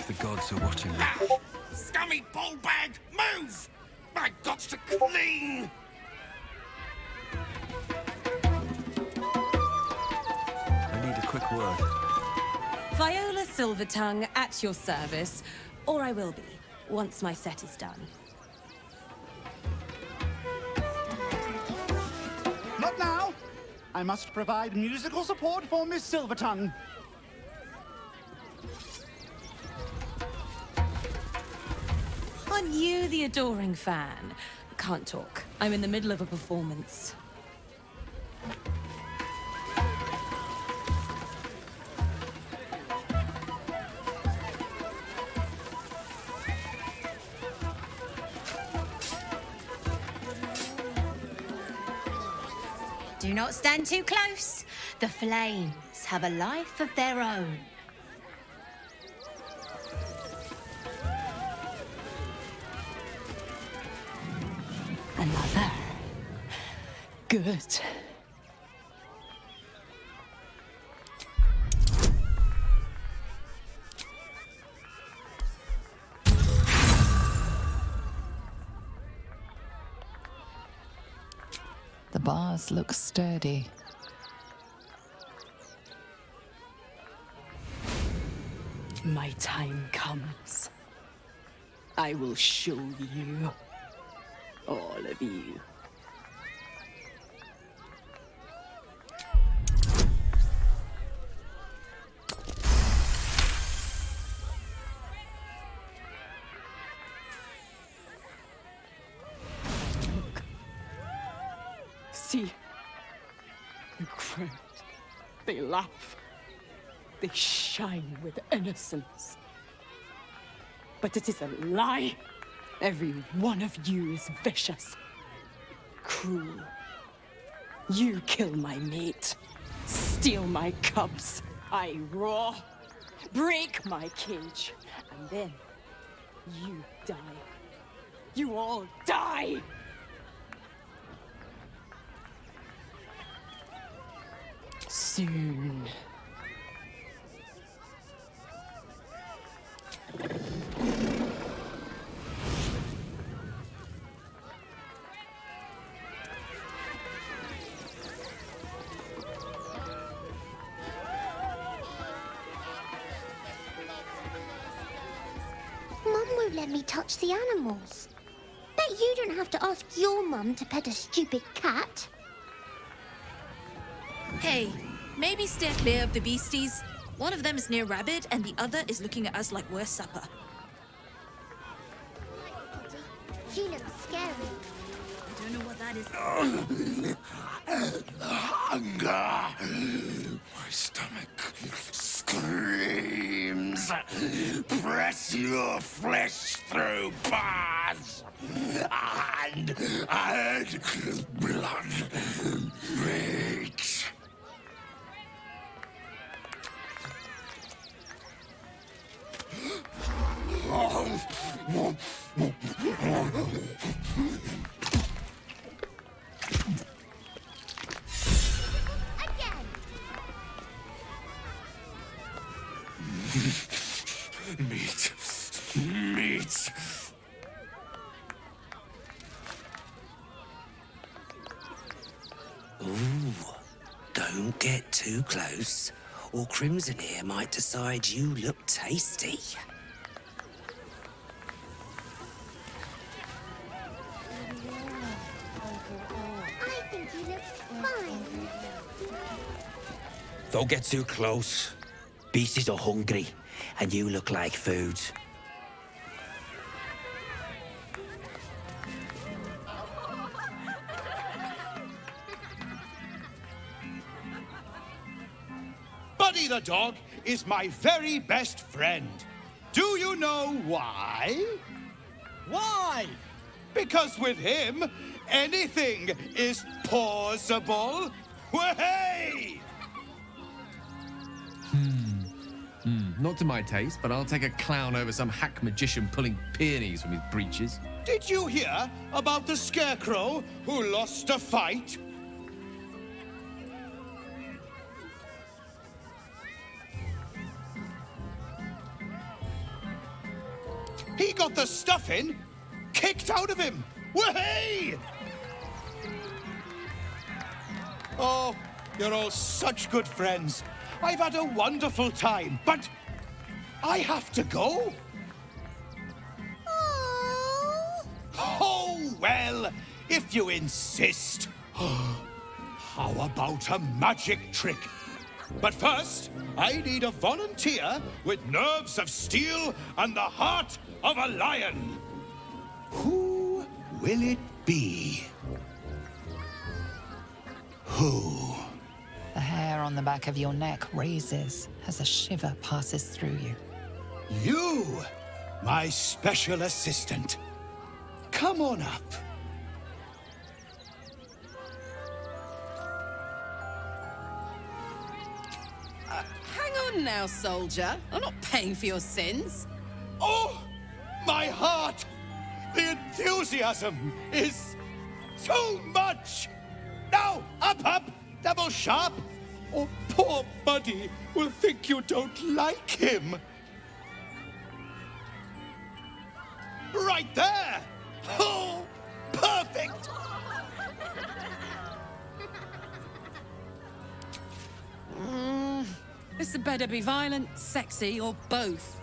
if the gods are watching me. Scummy ballbag, move! My gots to clean! I need a quick word. Viola Silvertongue at your service, or I will be, once my set is done. Not now! I must provide musical support for Miss Silvertongue. Aren't you the adoring fan? Can't talk. I'm in the middle of a performance. Do not stand too close. The flames have a life of their own. Another. Good. The bars look sturdy. My time comes. I will show you. All of you. Look. See? The crowd. They laugh. They shine with innocence. But it is a lie. Every one of you is vicious, cruel. You kill my mate, steal my cubs. I roar, break my cage, and then you die. You all die! Soon. Mum won't let me touch the animals. Bet you don't have to ask your mum to pet a stupid cat. Hey, maybe steer clear of the beasties. One of them is near Rabbit, and the other is looking at us like we're supper. She looks scary. I don't know what that is. Hunger! My stomach screams. Press your flesh through bars. And add blood breaks. Again! Meat. Meat. Ooh, don't get too close, or Crimson here might decide you look tasty. I think he looks fine. Don't get too close. Beasties are hungry, and you look like food. Buddy the dog is my very best friend. Do you know why? Why? Because with him, anything is possible. Way! Not to my taste, but I'll take a clown over some hack magician pulling peonies from his breeches. Did you hear about the scarecrow who lost a fight? He got the stuffing kicked out of him. Way! Oh, you're all such good friends. I've had a wonderful time, but I have to go. Oh, well, if you insist. How about a magic trick? But first, I need a volunteer with nerves of steel and the heart of a lion. Who will it be? Who? The hair on the back of your neck raises as a shiver passes through you. You, my special assistant. Come on up. Hang on now, soldier. I'm not paying for your sins. Oh, my heart! The enthusiasm is too much! Now, up, double sharp, or poor Buddy will think you don't like him. Right there! Oh, perfect! This had better be violent, sexy, or both.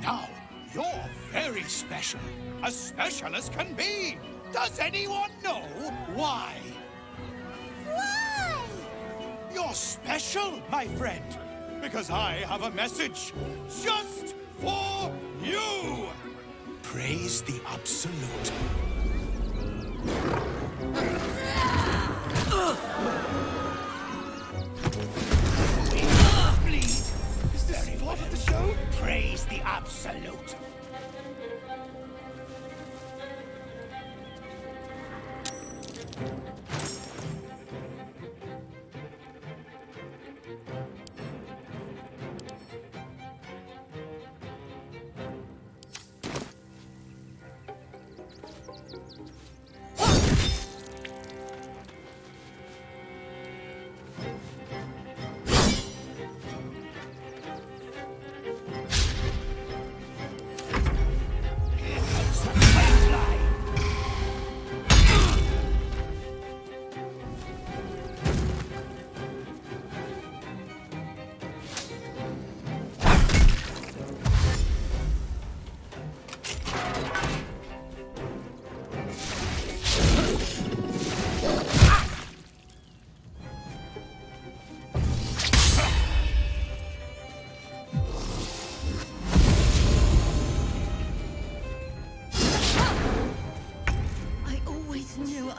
Now, you're very special. As special as can be. Does anyone know why? Why? You're special, my friend. Because I have a message just for you. Praise the Absolute. Please. Is this part of the show? Praise the Absolute.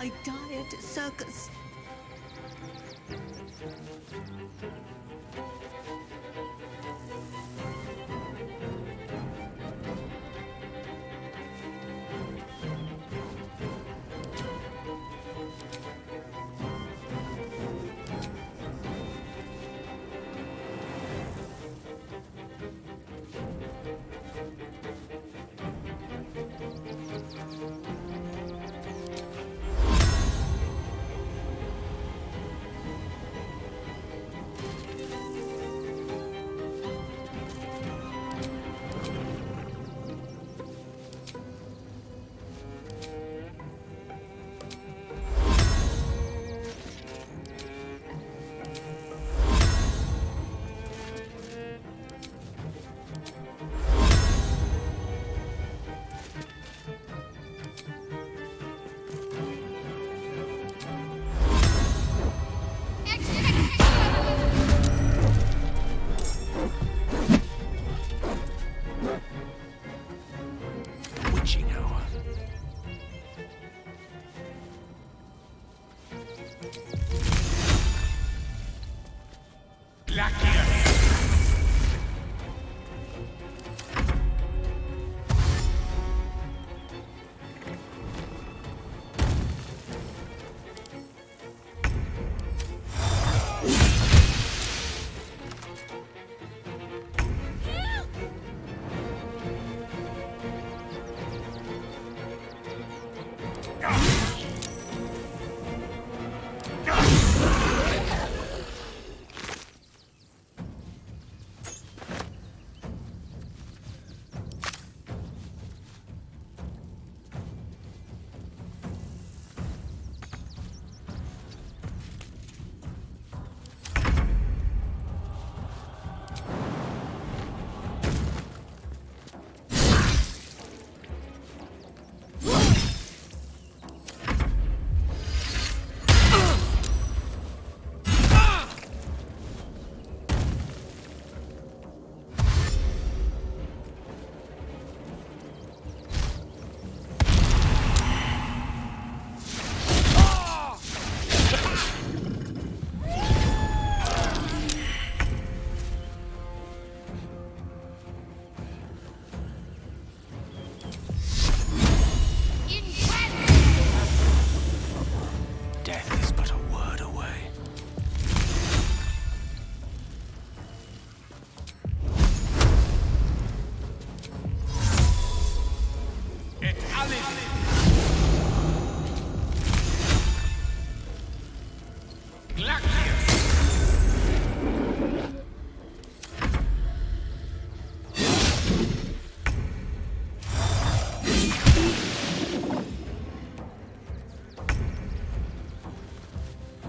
I die at a circus.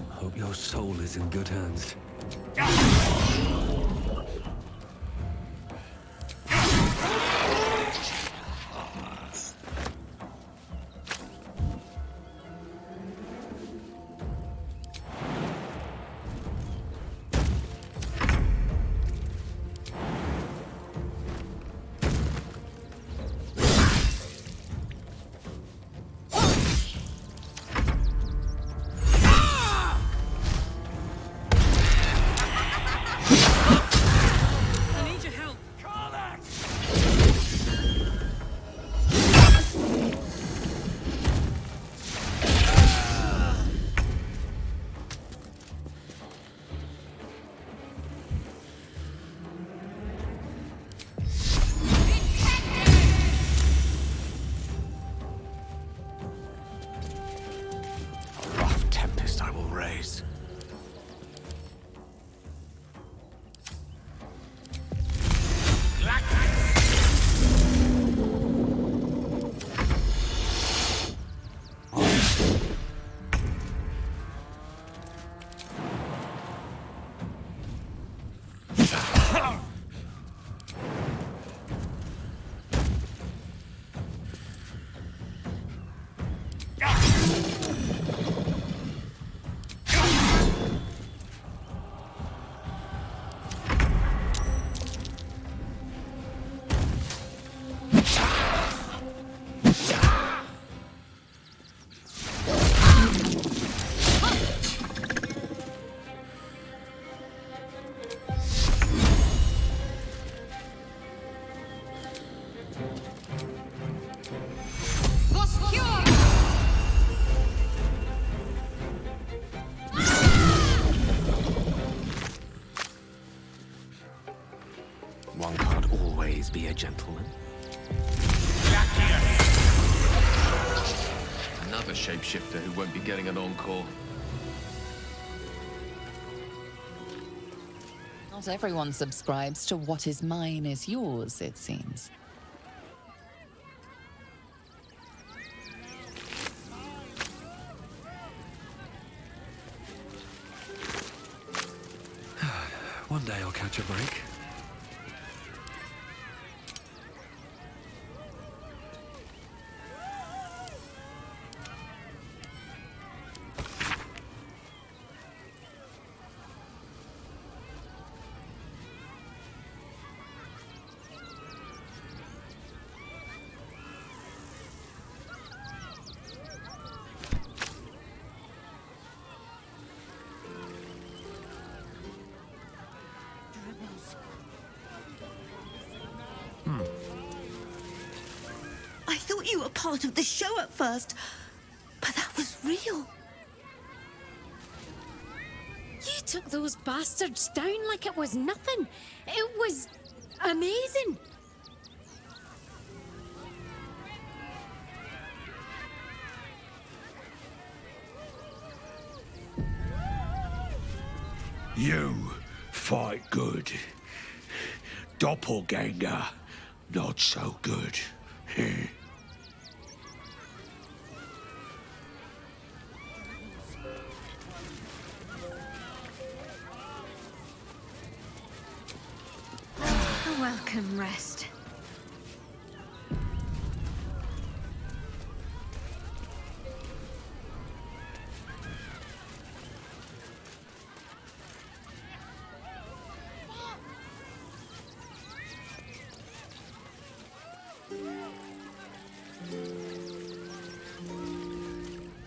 Hope your soul is in good hands. One can't always be a gentleman. Another shapeshifter who won't be getting an encore. Not everyone subscribes to what is mine is yours, it seems. One day I'll catch a break. I thought you were part of the show at first, but that was real. You took those bastards down like it was nothing. It was amazing. You fight good. Doppelganger, not so good. A welcome rest.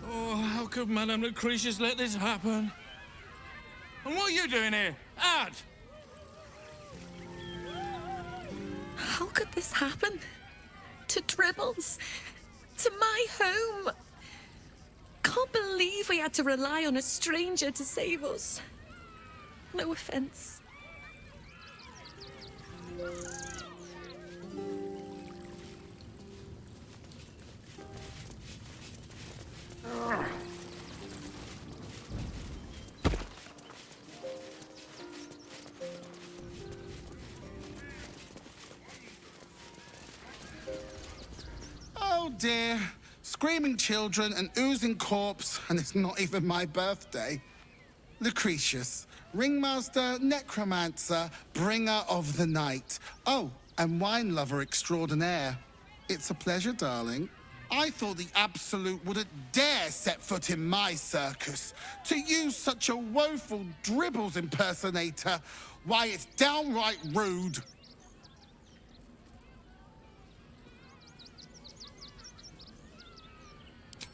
Oh, how could Madame Lucretius let this happen? And what are you doing here? Out! How could this happen? To Dribbles? To my home? Can't believe we had to rely on a stranger to save us. No offense. Oh dear. Screaming children, an oozing corpse, and it's not even my birthday. Lucretius, ringmaster, necromancer, bringer of the night. Oh, and wine lover extraordinaire. It's a pleasure, darling. I thought the Absolute wouldn't dare set foot in my circus. To use such a woeful dribbles impersonator, why, it's downright rude.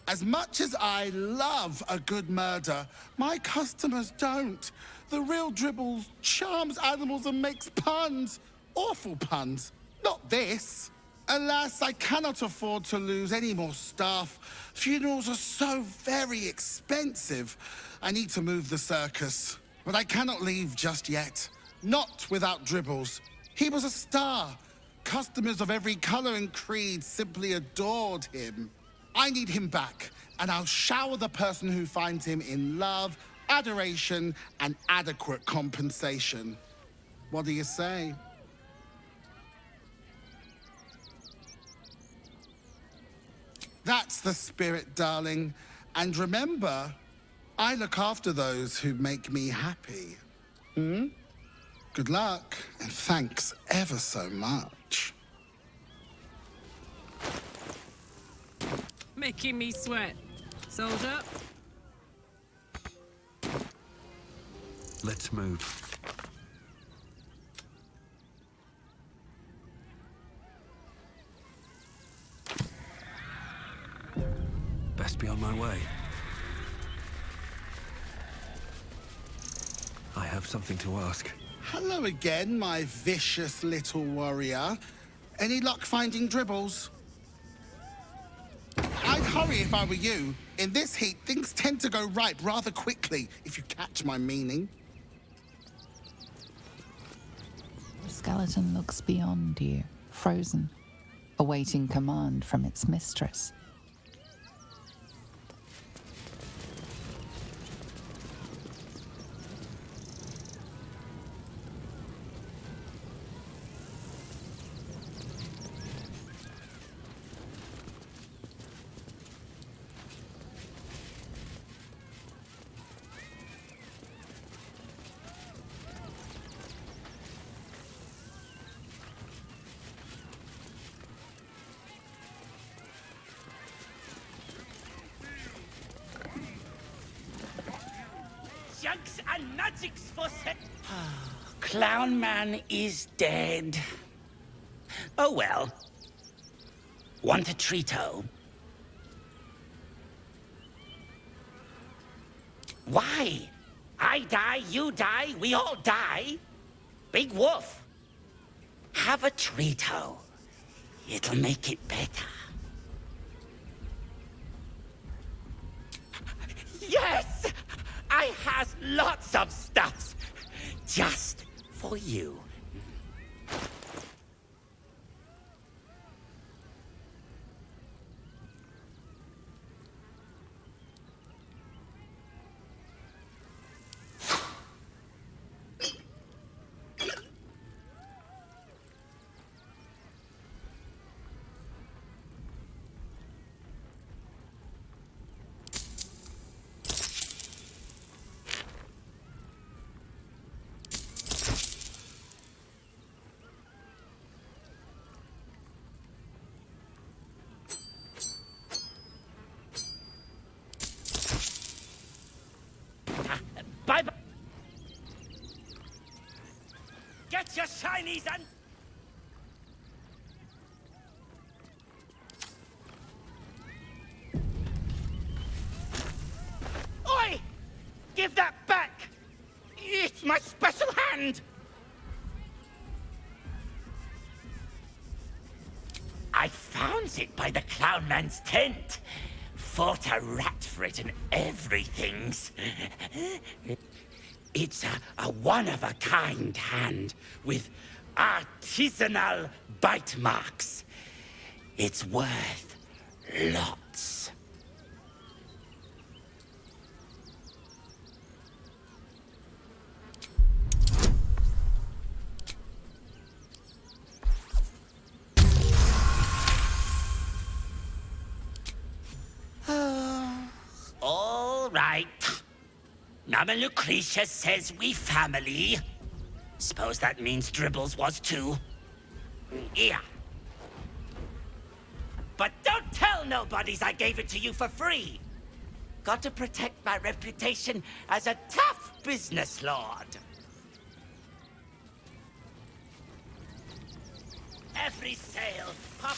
As much as I love a good murder, my customers don't. The real Dribbles charms animals and makes puns. Awful puns. Not this. Alas, I cannot afford to lose any more staff. Funerals are so very expensive. I need to move the circus. But I cannot leave just yet. Not without Dribbles. He was a star. Customers of every color and creed simply adored him. I need him back, and I'll shower the person who finds him in love, adoration, and adequate compensation. What do you say? That's the spirit, darling. And remember, I look after those who make me happy. Hmm? Good luck, and thanks ever so much. Making me sweat. Soldier? Let's move. Best be on my way. I have something to ask. Hello again, my vicious little warrior. Any luck finding Dribbles? I'd hurry if I were you. In this heat, things tend to go ripe rather quickly, if you catch my meaning. The skeleton looks beyond you, frozen, awaiting command from its mistress. Jugs and magics for sec. Clown Man is dead. Oh well. Want a treat-o? Why? I die, you die, we all die. Big Wolf. Have a treat-o. It'll make it better. Yes! I has lots of stuffs. Just for you. Bye-bye. Get your shinies and... Oi! Give that back! It's my special hand! I found it by the Clown Man's tent. Fought a rat for it and everything's. It's a one-of-a-kind hand with artisanal bite marks. It's worth lots. right. Mama Lucretia says we family. Suppose that means Dribbles was too. Yeah. But don't tell nobodies I gave it to you for free. Got to protect my reputation as a tough business lord. Every sail pop.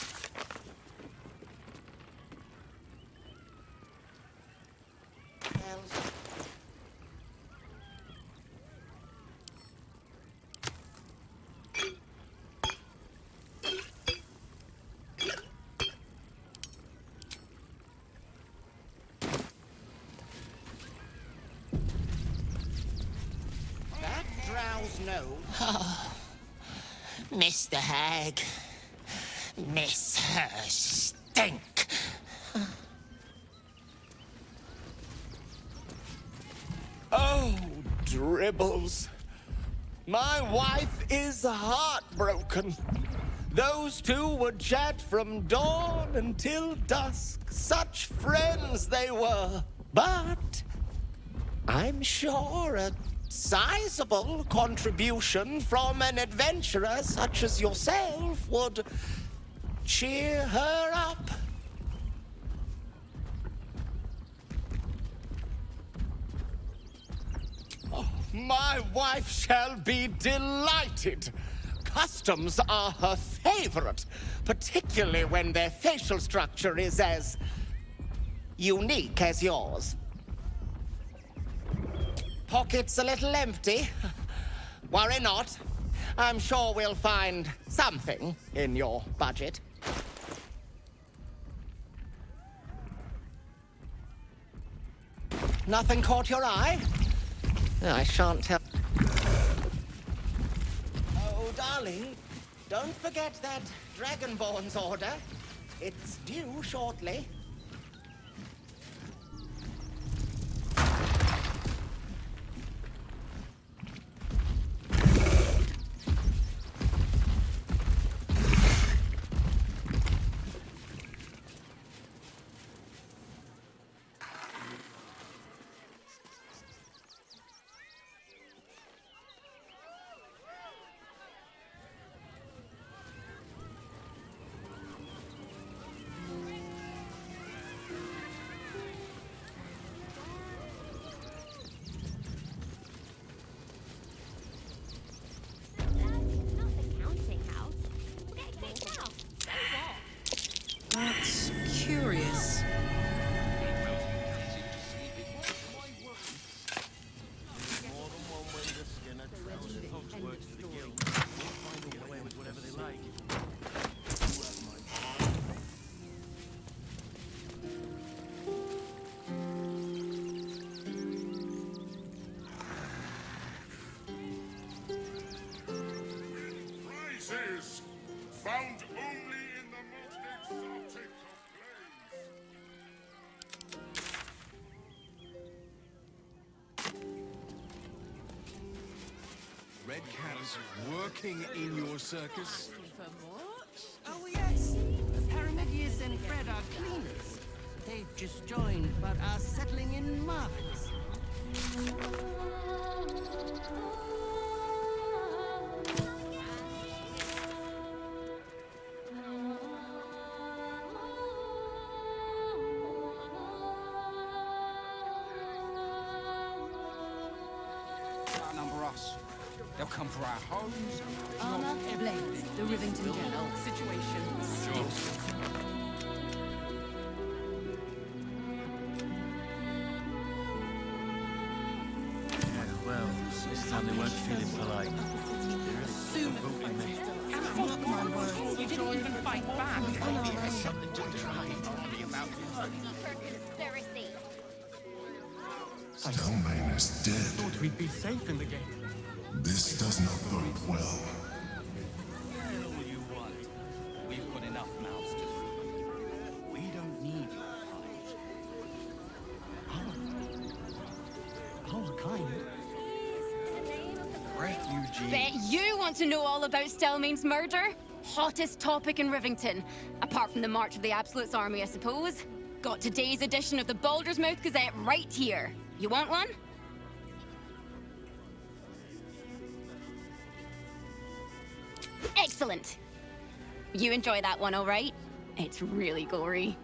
That drow's no. Mr. Hag. Miss her stink. Oh, Dribbles. My wife is heartbroken. Those two would chat from dawn until dusk. Such friends they were. But I'm sure a sizable contribution from an adventurer such as yourself would cheer her up. Oh, my wife shall be delighted. Customs are her favorite, particularly when their facial structure is as unique as yours. Pockets a little empty? Worry not. I'm sure we'll find something in your budget. Nothing caught your eye? I shan't tell. Oh, darling, don't forget that Dragonborn's order. It's due shortly. That's curious. Prizes found only in the most exotic of Red Cat's working in your circus? Oh, yes. Paramigius and Fred are cleaners. They've just joined, but are settling in marvelous. Outnumber us. They'll come for our homes. Armor, blades, the Rivington General. Situation. Well, this time they weren't feeling polite. Mark my words, you didn't even fight back. Something to try about Conspiracy. Stelmane is dead. Thought we'd be safe in the gate. This does not bode well. Yell all you want. We've got enough mouths to feed. We don't need your kind. Our kind? Refugee. Bet you want to know all about Stelmane's murder? Hottest topic in Rivington. Apart from the March of the Absolute's army, I suppose. Got today's edition of the Baldur's Mouth Gazette right here. You want one? Excellent. You enjoy that one, all right? It's really gory.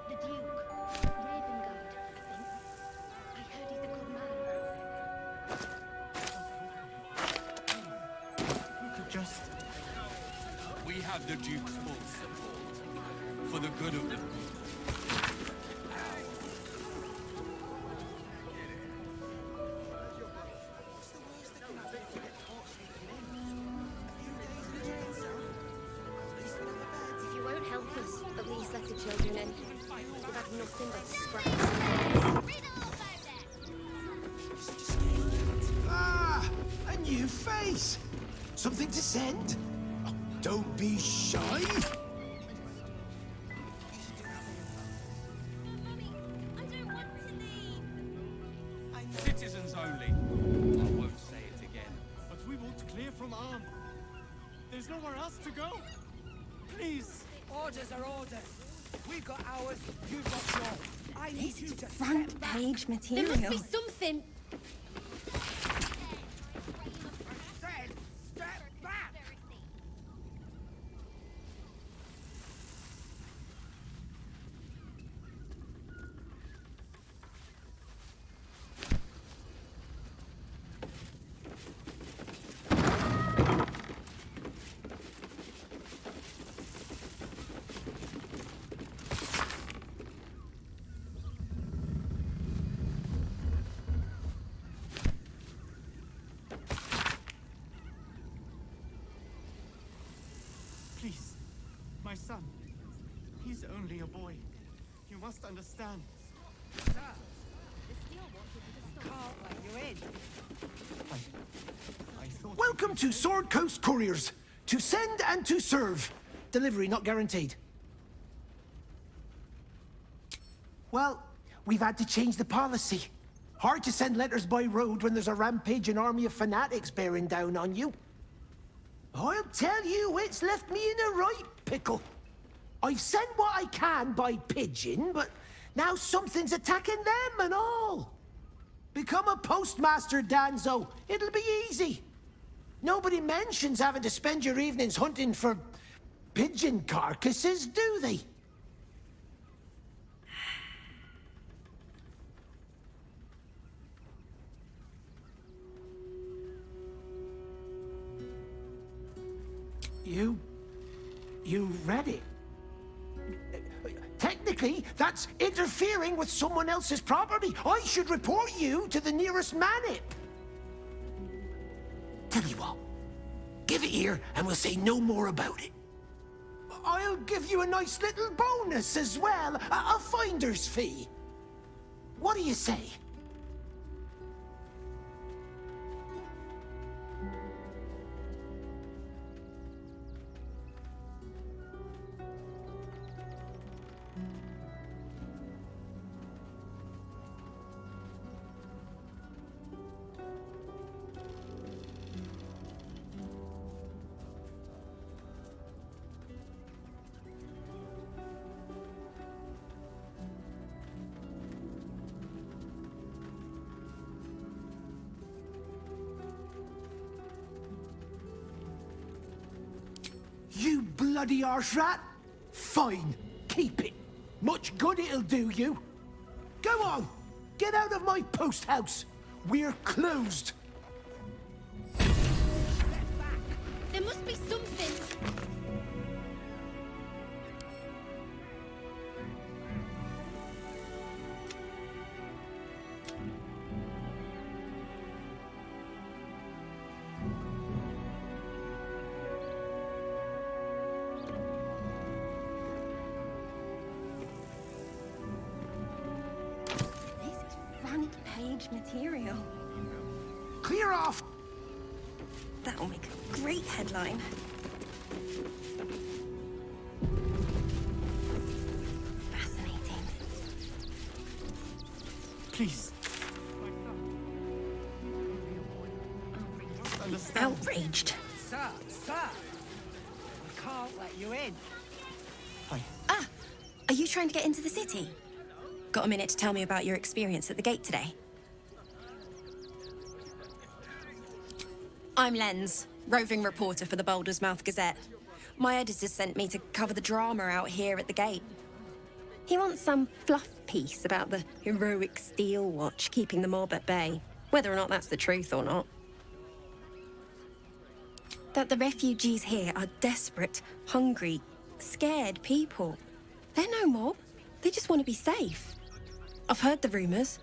The Duke. Ravengard, I think. I heard he's a good man. You could just... We have the Duke's full support. For the good of the... If you won't help us, at least let the children in. We've had nothing but scraps. Ah, a new face. Something to send? Oh, don't be shy. Citizens only. I won't say it again. But we want to clear from arm. There's nowhere else to go. Please. Orders are orders. We've got ours, you've got yours. I need This you is to front step back. page There material. must be something. Said, step back. Please. My son. He's only a boy. You must understand. Sir, the steel wanted you to stop. Can't let you in. I thought... Welcome to Sword Coast Couriers. To send and to serve. Delivery not guaranteed. Well, we've had to change the policy. Hard to send letters by road when there's a rampaging army of fanatics bearing down on you. I'll tell you, it's left me in a right pickle. I've sent what I can by pigeon, but now something's attacking them and all. Become a postmaster, Danzo. It'll be easy. Nobody mentions having to spend your evenings hunting for pigeon carcasses, do they? You read it. Technically, that's interfering with someone else's property. I should report you to the nearest manip. Tell you what, give it here and we'll say no more about it. I'll give you a nice little bonus as well, a finder's fee. What do you say? You bloody arse rat! Fine, keep it. Much good it'll do you. Go on, get out of my post house. We're closed. There must be something. Front page material. Clear off! That'll make a great headline. Fascinating. Please. Outraged. Sir, sir! We can't let you in. Ah! Are you trying to get into the city? Got a minute to tell me about your experience at the gate today? I'm Lens, roving reporter for the Baldur's Mouth Gazette. My editor sent me to cover the drama out here at the gate. He wants some fluff piece about the heroic Steel Watch keeping the mob at bay, whether or not that's the truth or not. That the refugees here are desperate, hungry, scared people. They're no mob. They just want to be safe. I've heard the rumours.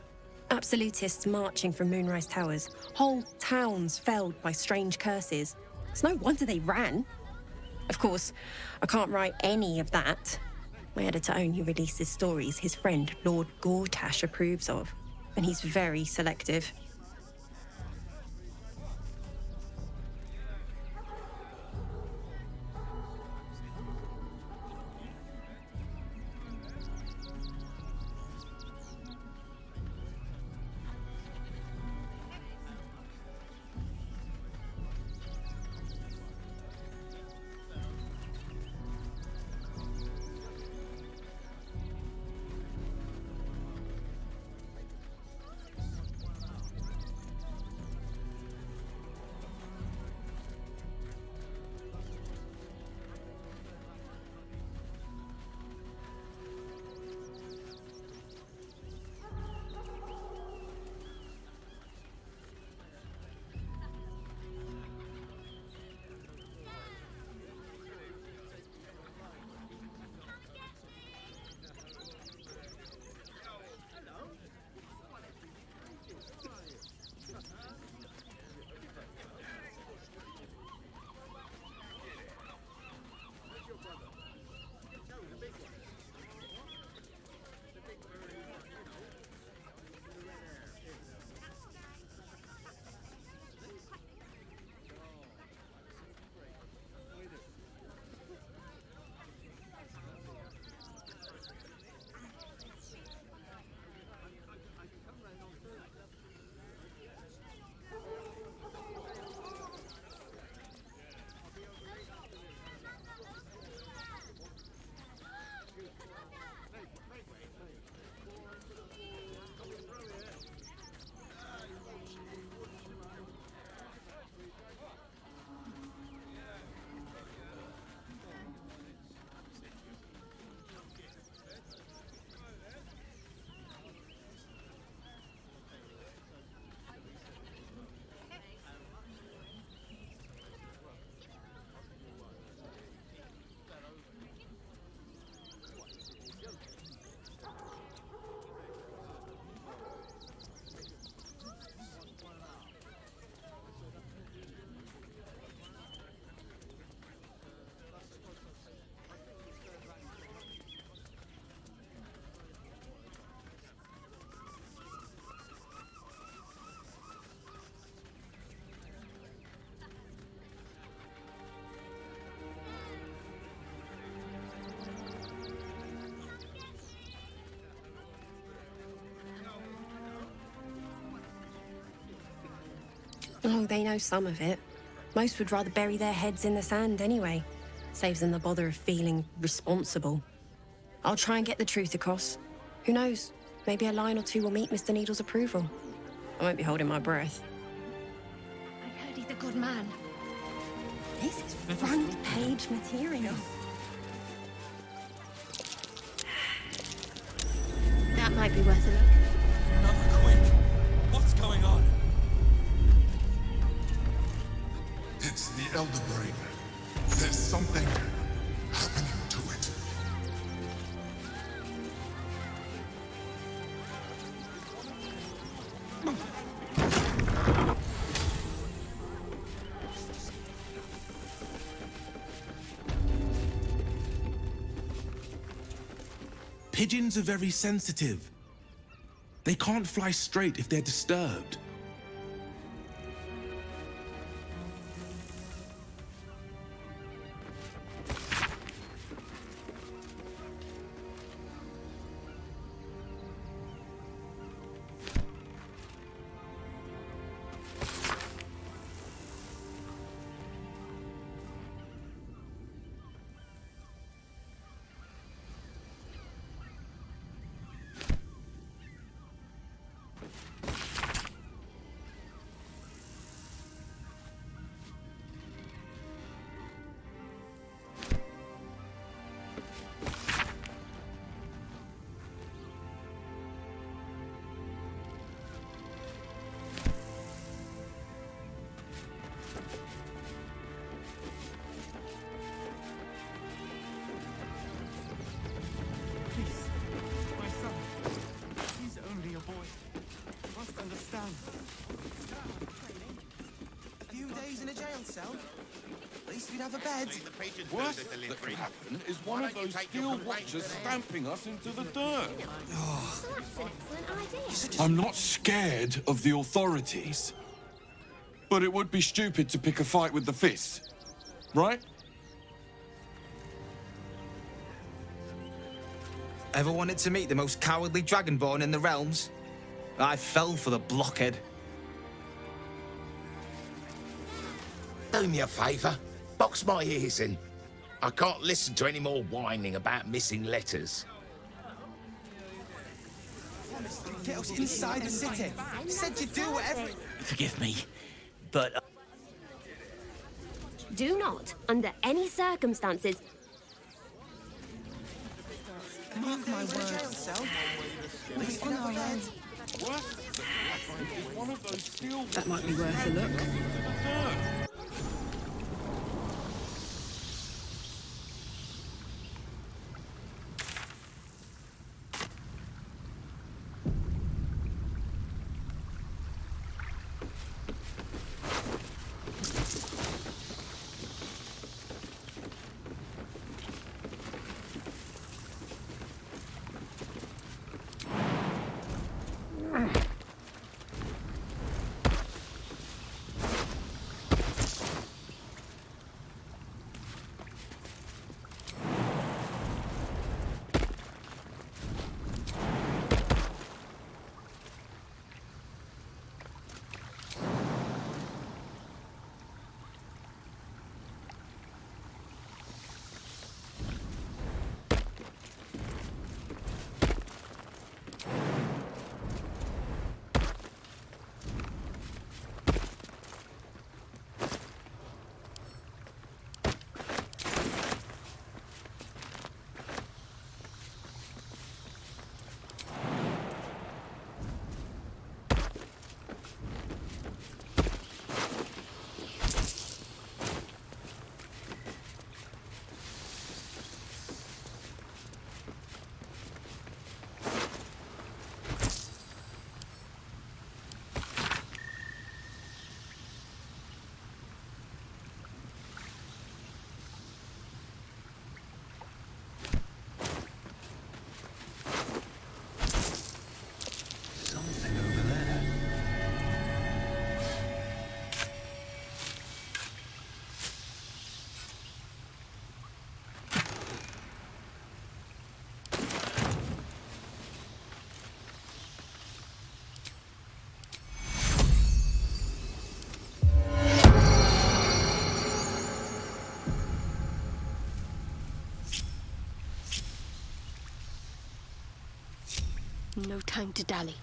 Absolutists marching from Moonrise Towers. Whole towns felled by strange curses. It's no wonder they ran. Of course, I can't write any of that. My editor only releases stories his friend Lord Gortash approves of, and he's very selective. Oh, they know some of it. Most would rather bury their heads in the sand anyway. Saves them the bother of feeling responsible. I'll try and get the truth across. Who knows? Maybe a line or two will meet Mr. Needle's approval. I won't be holding my breath. I heard he's a good man. This is front page material. That might be worth a look. Another quick. What's going on? It's the Elder Brain. There's something happening to it. Pigeons are very sensitive. They can't fly straight if they're disturbed. least we'd have a bed. Worst that can happen is one of those steel watchers stamping us into the dirt. I'm not scared of the authorities, but it would be stupid to pick a fight with the fist, right? Ever wanted to meet the most cowardly dragonborn in the realms? I fell for the blockhead. Do me a favour. Box my ears in. I can't listen to any more whining about missing letters. Get us inside the city. Said you'd do whatever. Forgive me, but... Do not, under any circumstances... Mark my words. We're on our head. That might be worth a look. No time to dally.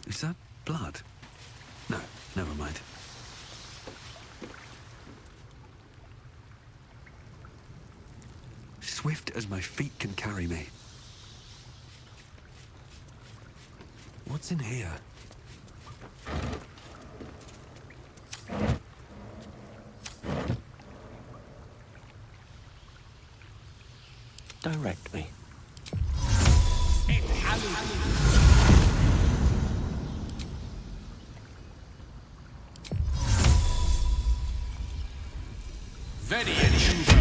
Is that blood? No, never mind. Swift as my feet can carry me. What's in here? Direct me. Veni and Chuba.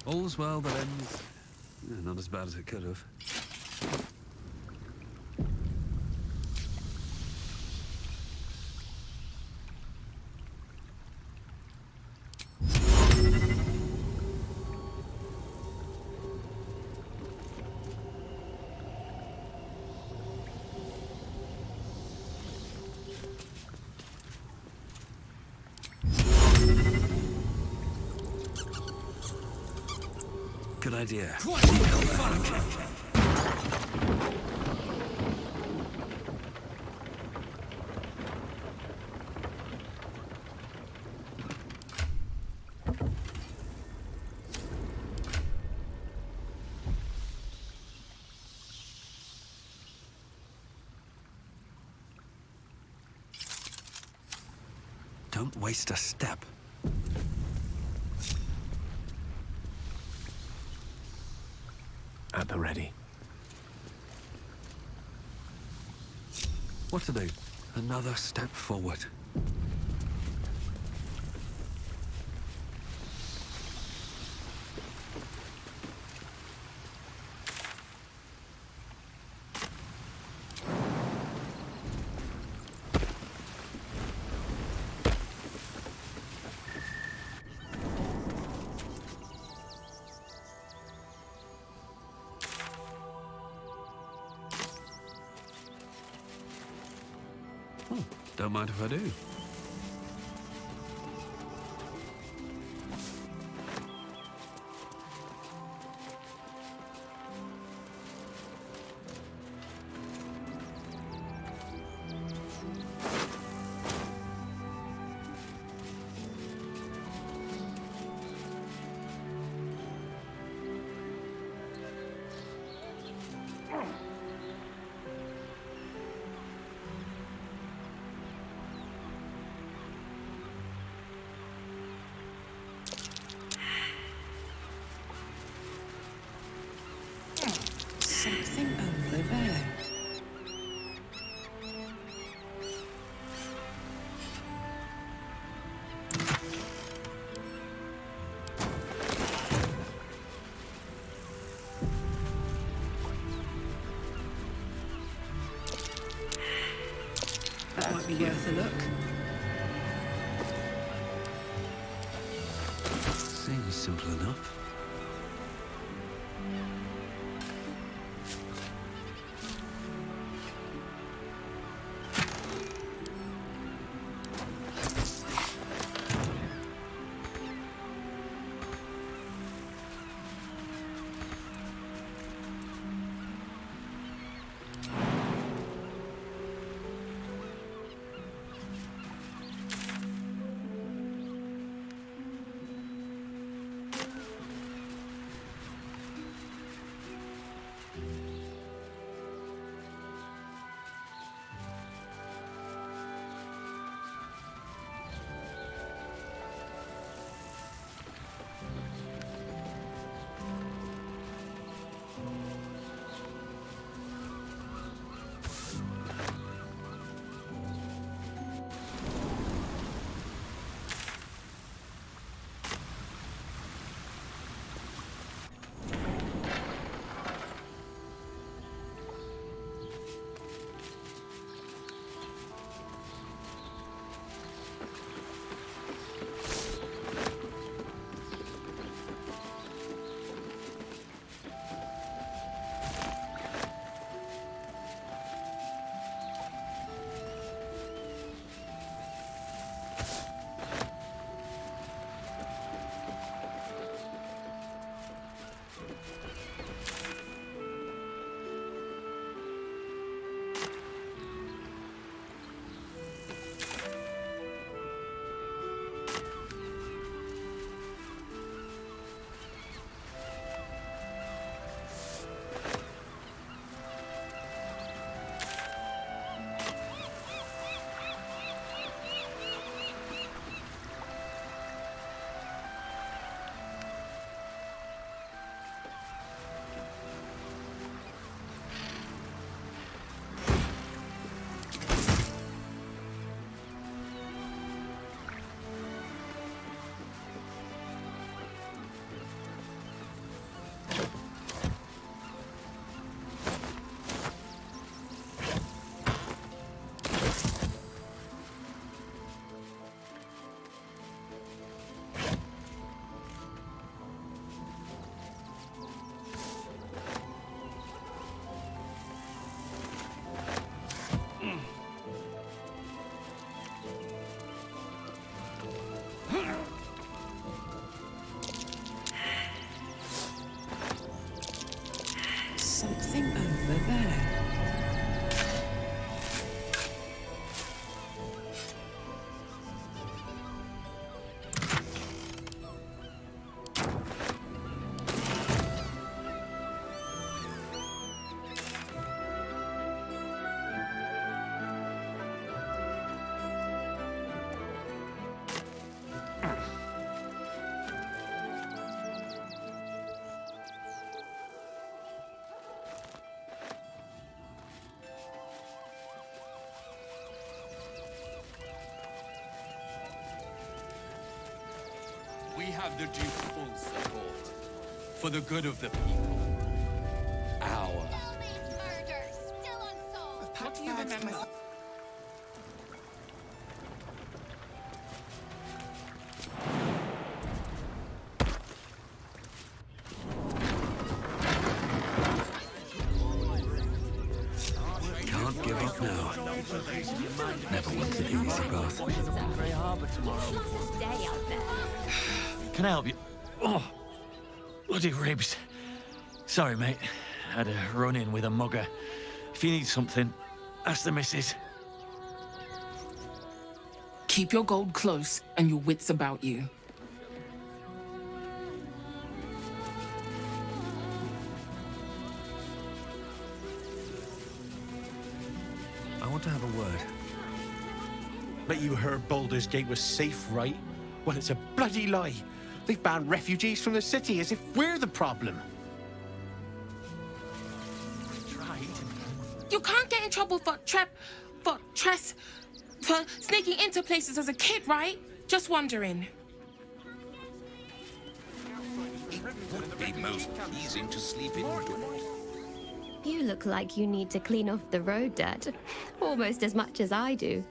All's well that ends... not as bad as it could have. Good idea. Don't waste a step. At the ready. What to do? Another step forward. Oh, don't mind if I do. Something over there. That might be worth a look. Seems simple enough. something over there. We have the Duke's full support. For the good of the people. Our. What do you remember? Can't give up now. Never want to do easy path. Grey Harbour tomorrow. Stay out there. Can I help you? Oh, bloody ribs. Sorry, mate. Had a run-in with a mugger. If you need something, ask the missus. Keep your gold close and your wits about you. I want to have a word. But you heard Baldur's Gate was safe, right? Well, it's a bloody lie. They've banned refugees from the city as if we're the problem. You can't get in trouble for sneaking into places as a kid, right? Just wondering. It would be most pleasing to sleep indoors. You look like you need to clean off the road dirt. Almost as much as I do.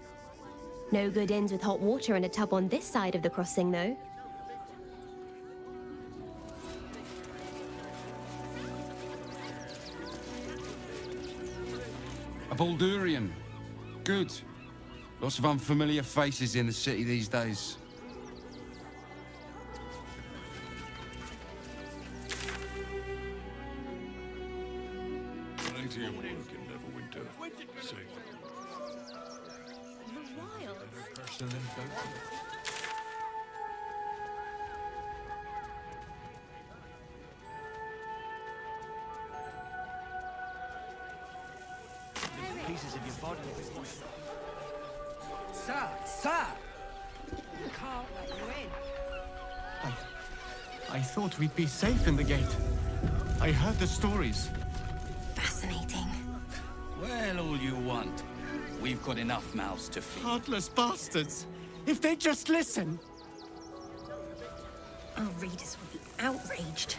No good ends with hot water in a tub on this side of the crossing, though. A Baldurian. Good. Lots of unfamiliar faces in the city these days. Plenty of work in Neverwinter. Safe. Person in boat. Pieces of your body. Sir, sir! You can't let you in. I thought we'd be safe in the gate. I heard the stories. Fascinating. Well, all you want. We've got enough mouths to feed. Heartless bastards! If they just listen! Our readers will be outraged.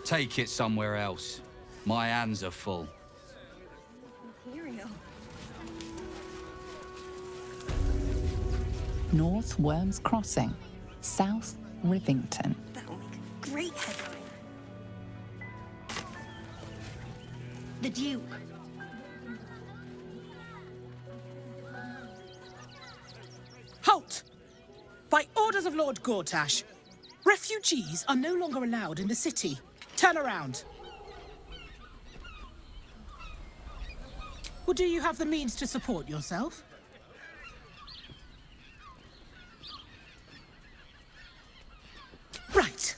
Take it somewhere else. My hands are full. Imperial. North Worms Crossing, South Rivington. That'll make a great headline. The Duke. Halt! By orders of Lord Gortash, refugees are no longer allowed in the city. Turn around. Well, do you have the means to support yourself? Right.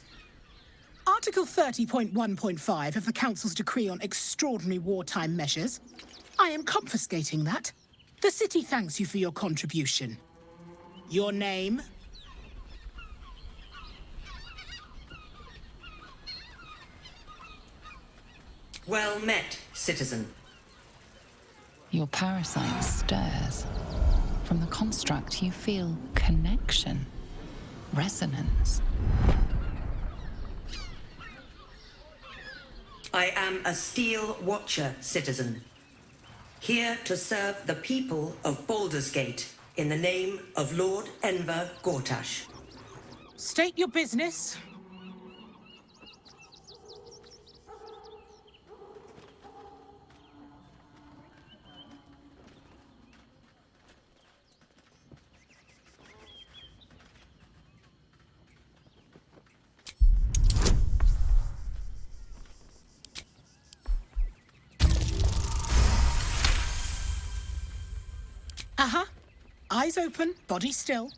Article 30.1.5 of the Council's Decree on Extraordinary Wartime Measures. I am confiscating that. The city thanks you for your contribution. Your name? Well met, citizen. Your parasite stirs. From the construct, you feel connection, resonance. I am a Steel Watcher, citizen. Here to serve the people of Baldur's Gate in the name of Lord Enver Gortash. State your business. Eyes open, body still.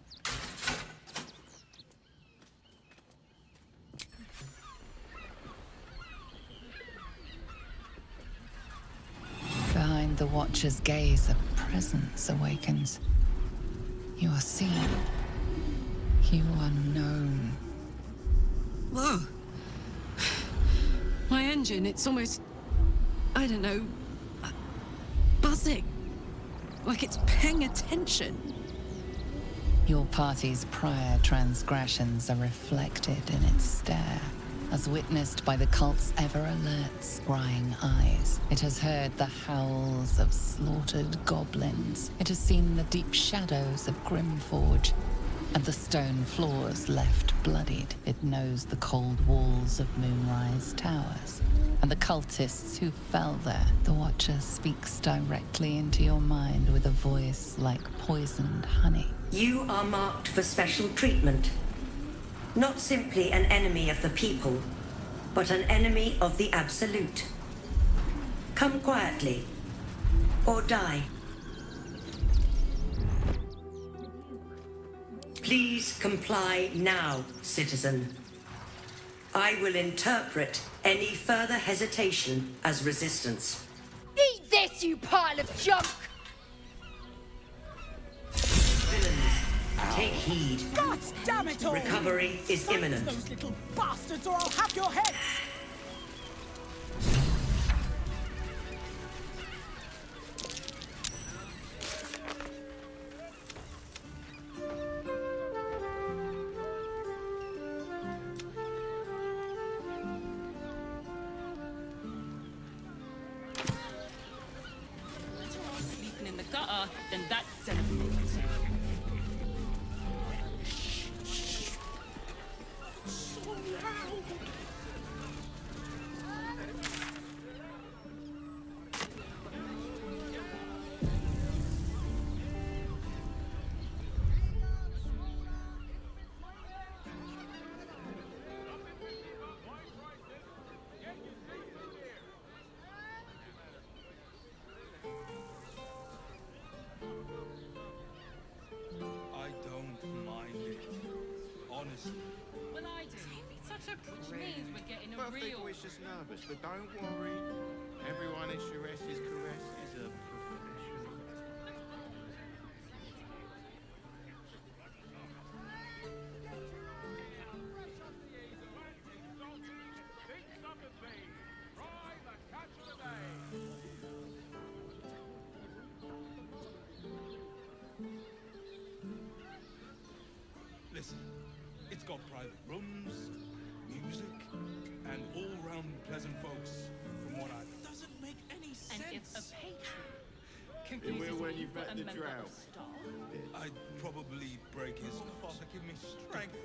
Behind the Watcher's gaze, a presence awakens. You are seen. You are known. Whoa. My engine, it's almost... I don't know... buzzing. Like it's paying attention. Your party's prior transgressions are reflected in its stare, as witnessed by the cult's ever-alert, scrying eyes. It has heard the howls of slaughtered goblins. It has seen the deep shadows of Grimforge, and the stone floors left bloodied. It knows the cold walls of Moonrise Towers, and the cultists who fell there. The Watcher speaks directly into your mind with a voice like poisoned honey. You are marked for special treatment. Not simply an enemy of the people, but an enemy of the Absolute. Come quietly, or die. Please comply now, citizen. I will interpret any further hesitation as resistance. Eat this, you pile of junk! Villains, take heed. God damn it all! Recovery is Silence imminent. those little bastards, or I'll have your heads! Sleeping in the gutter, then that's an I don't mind it. Honestly. Well, I do. Such a which means we're getting a Birthday real. boy's just nervous, but don't worry. Everyone at Sharess's caress is a professional. Listen, it's got private rooms, music, and all-round pleasant folks. From what I doesn't make any sense. And if a patron It confuses will when me you've for met a the member drought. of staff, I'd probably break his father. Give me strength.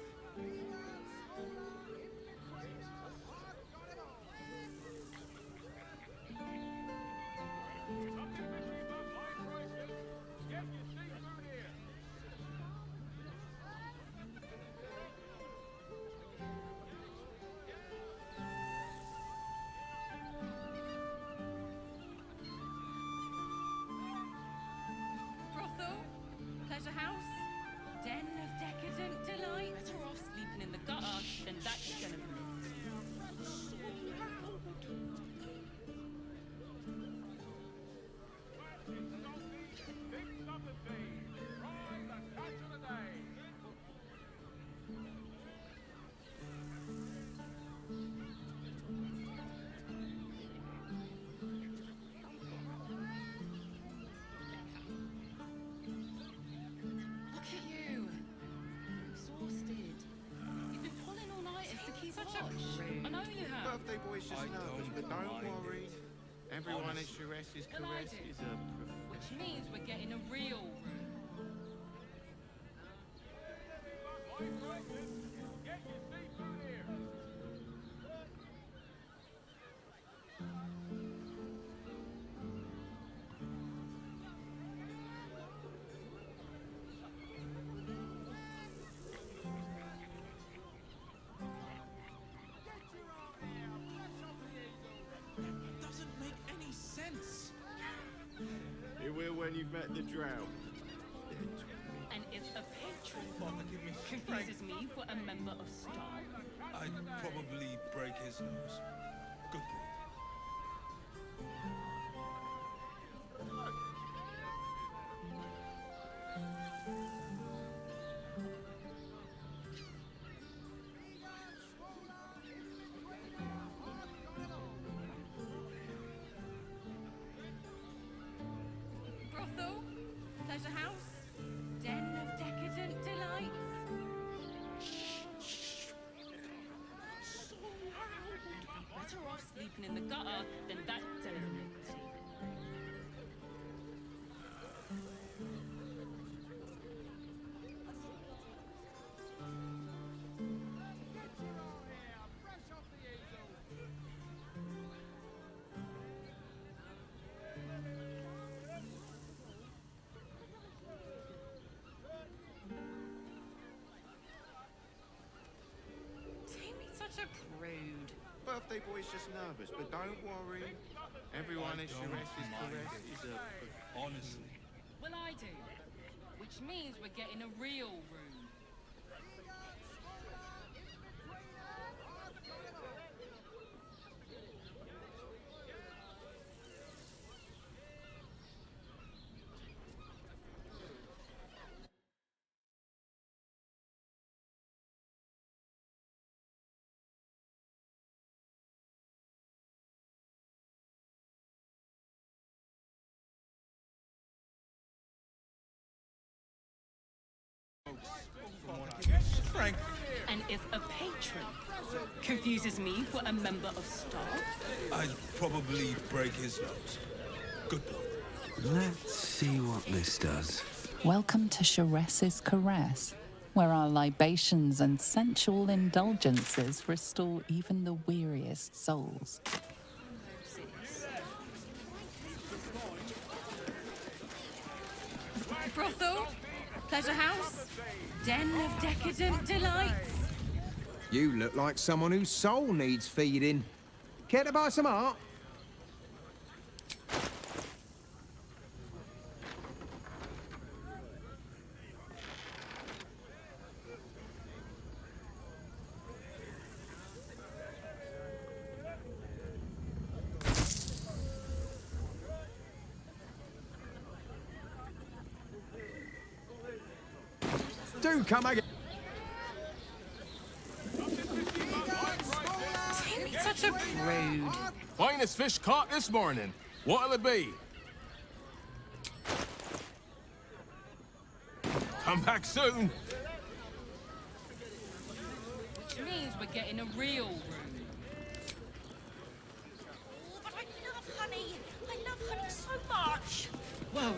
brothel, pleasure house, den of decadent delight. Better off sleeping in the gutter than that's gonna be. Look at you. You're exhausted. You've been pulling all-nighters to keep watch. I know you have. Birthday boy's just nervous, but don't worry. Everyone at Sharess's Well, I caress do. is a professional. Which means we're getting a real room. Doesn't make any sense. It will when you've met the drought. confuses me for a member of staff. I'd probably break his nose. Good point. Brothel, pleasure house, den of decadent delights. Better off sleeping in the gutter than that den of iniquity. Tammy's such a prude. Birthday boy's just nervous, but don't worry. Everyone at Sharess's caress is a... Honestly. Well, I do. Which means we're getting a real room. Frank. And if a patron confuses me for a member of staff, I'd probably break his nose. Good point. Let's see what this does. Welcome to Sharess's Caress, where our libations and sensual indulgences restore even the weariest souls. brothel, pleasure house, den of decadent delights. You look like someone whose soul needs feeding. Care to buy some art? Do come again. Timmy's such a prude. Finest fish caught this morning. What'll it be? Come back soon. Which means we're getting a real room. Oh, but I love honey. I love honey so much. Whoa.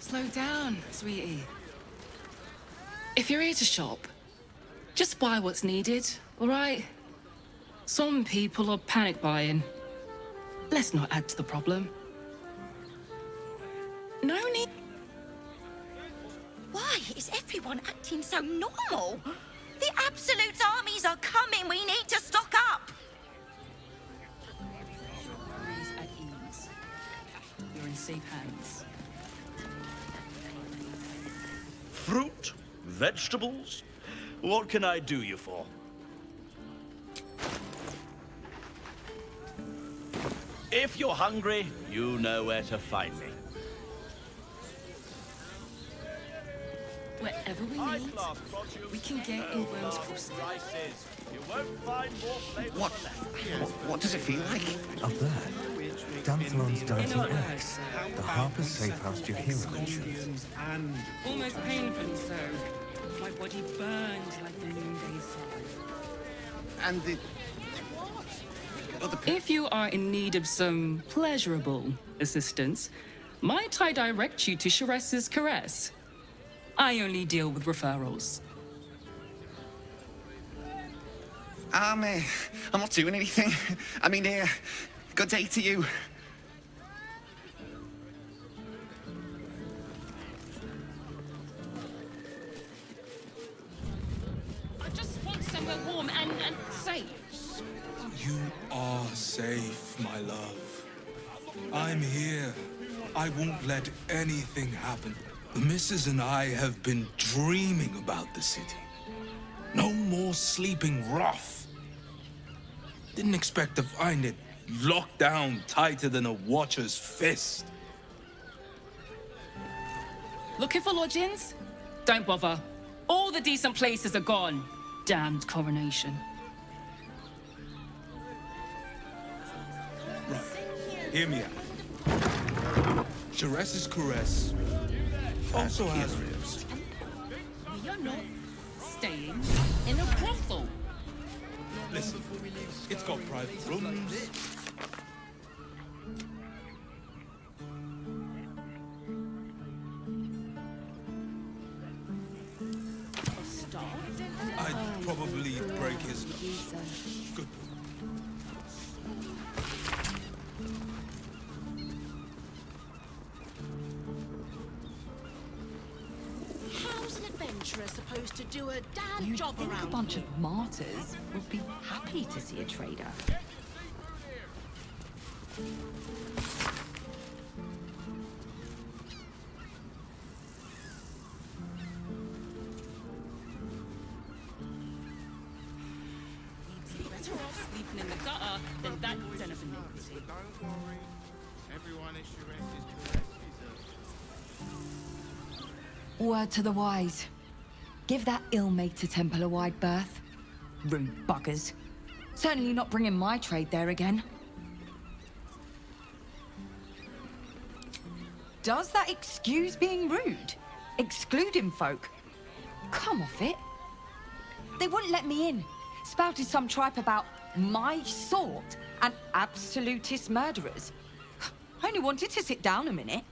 Slow down, sweetie. If you're here to shop, just buy what's needed, all right? Some people are panic buying. Let's not add to the problem. No need. Why is everyone acting so normal? The Absolute armies are coming. We need to stock up. Worries at ease. You're in safe hands. Fruit? Vegetables? What can I do you for? If you're hungry, you know where to find me. Wherever we need, we can get in Worm's Crossing. You won't find more flavor. What does it feel like? Up there, Danthlon's Dirty Axe, the Harper's Safe House Jahira mentions. Almost painfully so. My body burned like the noonday sun. And the... If you are in need of some pleasurable assistance, might I direct you to Sharess's Caress? I only deal with referrals. I'm not doing anything. I mean, good day to you. I just want somewhere warm and safe. You are safe, my love. I'm here. I won't let anything happen. The missus and I have been dreaming about the city. No more sleeping rough. Didn't expect to find it locked down tighter than a watcher's fist. Looking for lodgings? Don't bother. All the decent places are gone. Damned coronation. Right, hear me out. Jerez's caress also has ribs. We are not staying in a brothel. Listen, it's got private rooms. I'd probably break his nose. Good. How's an adventurer supposed to do a damn You'd job think around a bunch of martyrs would be happy to see a trader. Better off sleeping in the gutter than that den of iniquity. Don't worry. Everyone is Jerez's caress is Word to the wise. Give that ill-mated temple a wide berth. Rude buggers. Certainly not bringing my trade there again. Does that excuse being rude? Excluding folk? Come off it. They wouldn't let me in. Spouted some tripe about my sort and absolutist murderers. I only wanted to sit down a minute.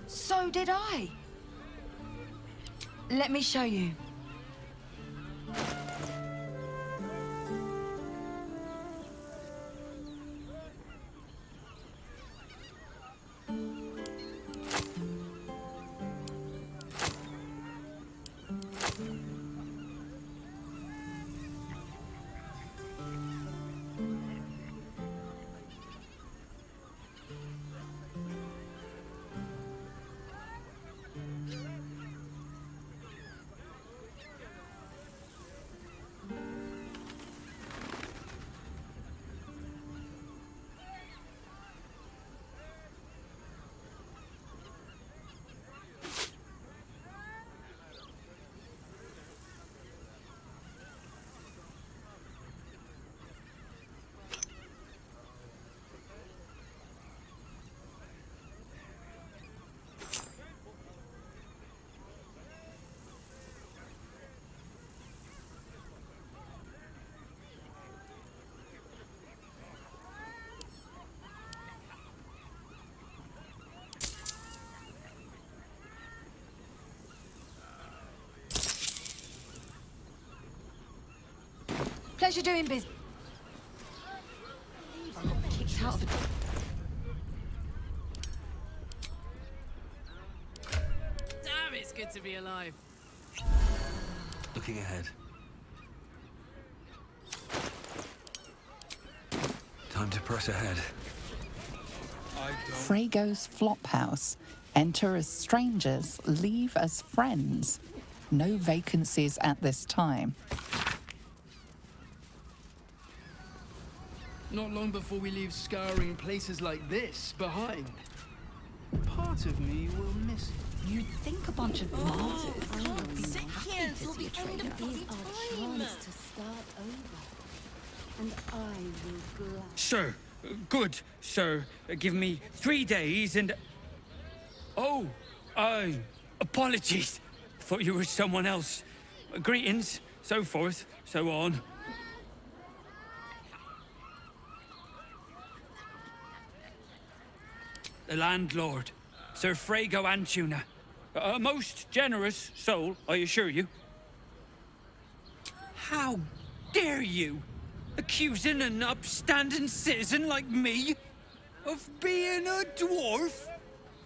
So did I. Let me show you. Pleasure doing business. I got kicked out of it. Damn, it's good to be alive. Looking ahead. Time to press ahead. Frego's Flophouse. Enter as strangers, leave as friends. No vacancies at this time. Not long before we leave scouring places like this behind. Part of me will miss it. You'd think a bunch of martyrs can't would sit be here happy to until see a the end trader. of Is our chance to start over. And I will gladly. Sir, good, sir. Give me 3 days and... Oh, apologies. Thought you were someone else. Greetings, so forth, so on. The landlord, Sir Frego Antuna. A most generous soul, I assure you. How dare you? Accusing an upstanding citizen like me of being a dwarf?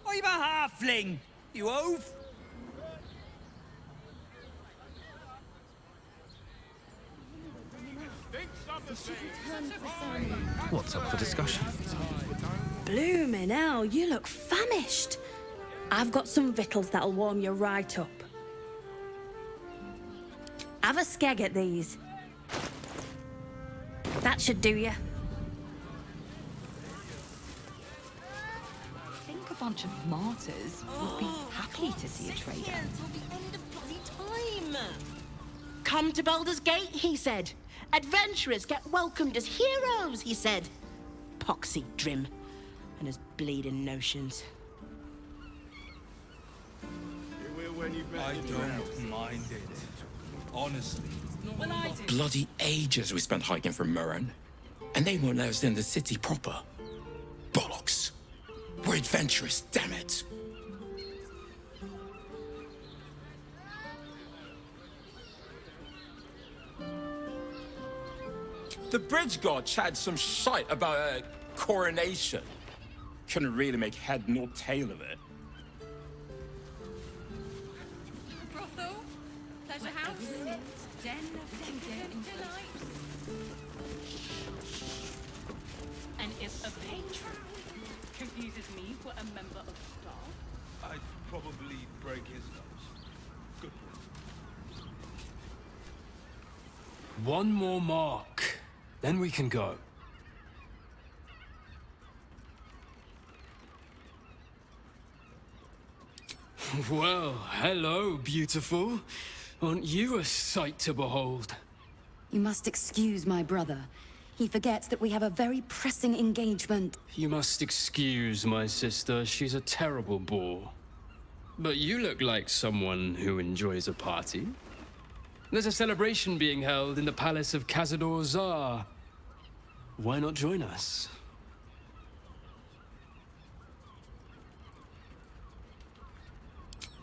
I'm a halfling, you oaf. What's up for discussion? Bloomin' hell, you look famished. I've got some victuals that'll warm you right up. Have a skeg at these. That should do you. I think a bunch of martyrs would be happy to see a trader. Till the end of bloody time. Come to Baldur's Gate, he said. Adventurers get welcomed as heroes, he said. Poxy Drim and his bleeding notions. I don't mind it. Honestly. Bloody ages we spent hiking from Murren. And they won't let us in the city proper. Bollocks. We're adventurous, damn it. The bridge god chatted some shite about a coronation. Couldn't really make head nor tail of it. Brothel, pleasure house, den of delight. And if a patron confuses me for a member of staff, I'd probably break his nose. Good point. One more mark, then we can go. Well, hello, beautiful. Aren't you a sight to behold? You must excuse my brother. He forgets that we have a very pressing engagement. You must excuse my sister. She's a terrible bore. But you look like someone who enjoys a party. There's a celebration being held in the palace of Cazador Zar. Why not join us?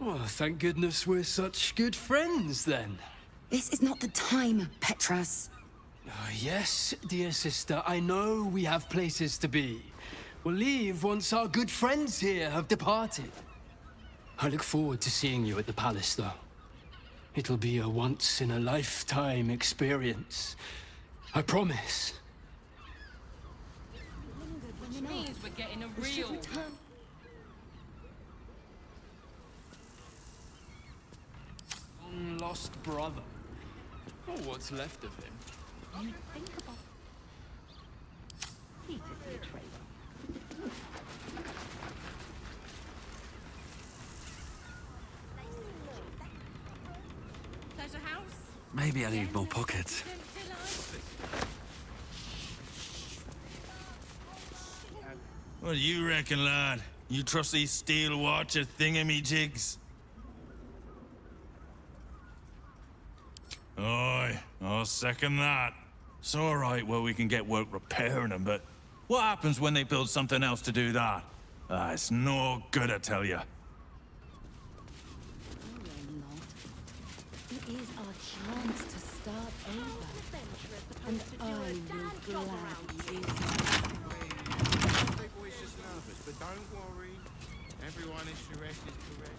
Well, thank goodness we're such good friends, then. This is not the time, Petras. Yes, dear sister, I know we have places to be. We'll leave once our good friends here have departed. I look forward to seeing you at the palace, though. It'll be a once-in-a-lifetime experience. I promise. which means we're getting a real... Lost brother. Or what's left of him. You think about... He could be a traitor. Pleasure house. Maybe I need more pockets. What do you reckon, lad? You trust these steel watcher thingamajigs? Aye, I'll second that. It's all right where we can get work repairing them, but what happens when they build something else to do that? Ah, it's no good, I tell you. It is our chance to start over. And I will gladly do so. Everybody's just nervous, but don't worry. Everyone is Shuresh is correct.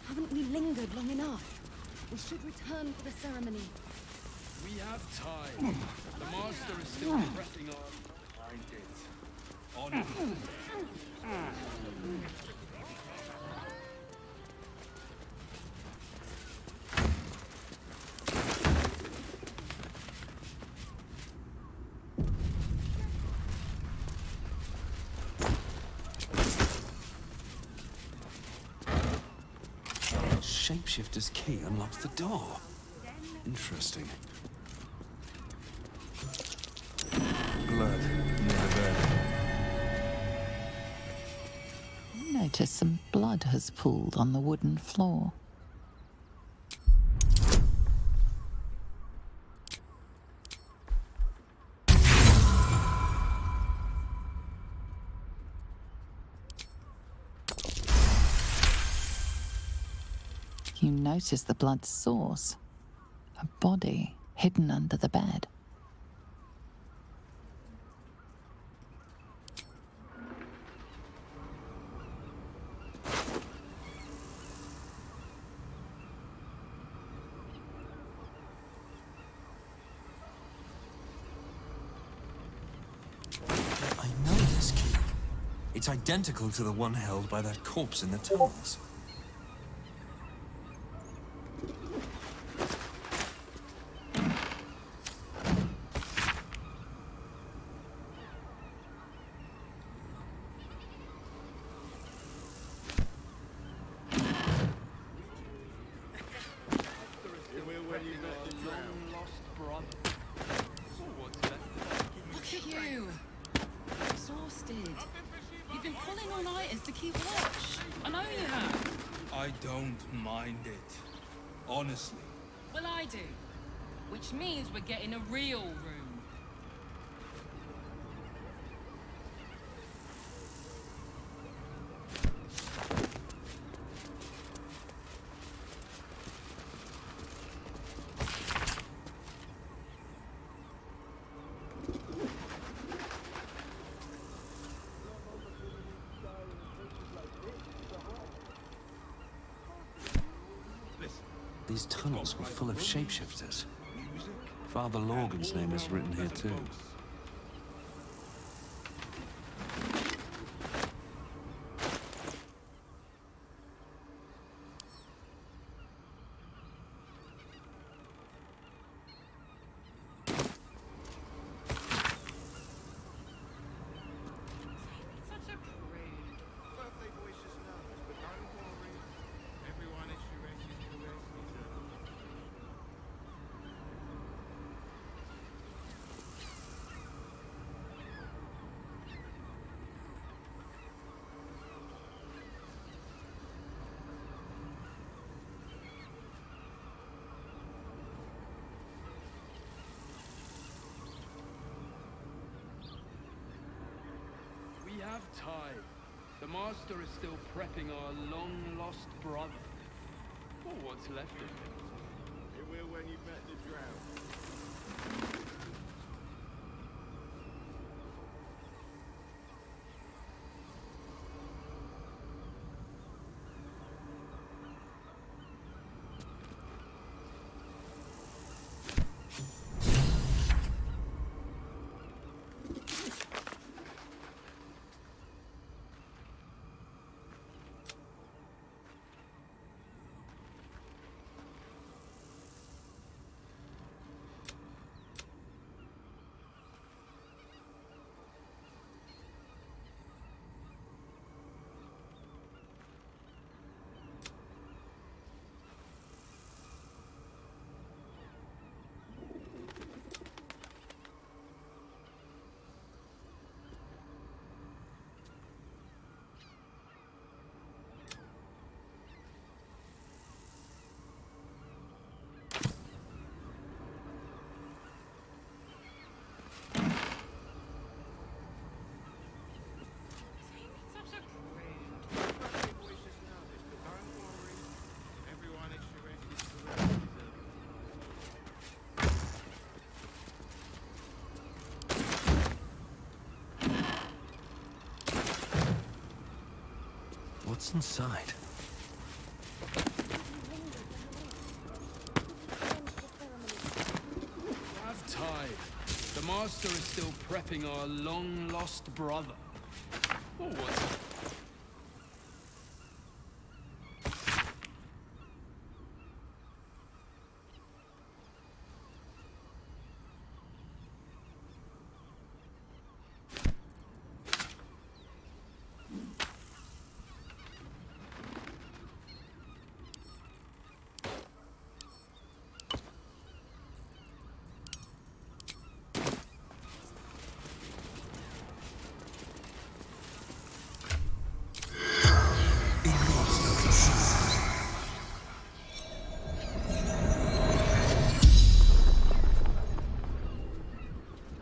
Haven't we lingered long enough? We should return for the ceremony. We have time. The master is still pressing on. Find it. On. Shapeshifter's key unlocks the door. Interesting. Blood near the bed. You notice some blood has pooled on the wooden floor. You notice the blood's source. A body hidden under the bed. I know this key. It's identical to the one held by that corpse in the tunnels. Look at you. Exhausted. You've been pulling all-nighters to keep watch. I know you have. I don't mind it. Honestly. Well, I do. Which means we're getting a real room. These tunnels were full of shapeshifters. Father Lorgan's name is written here too. Such a prude. Birthday boy's just nervous, but don't worry. Everyone is ready to rest his We have time. The Master is still prepping our long-lost brother. Or what's left of him. It will when you've met the drow. Such a prude. Birthday boy's just nervous, but don't worry. Everyone is ready to rest his What's inside? Have time. The Master is still prepping our long-lost brother. Or what's...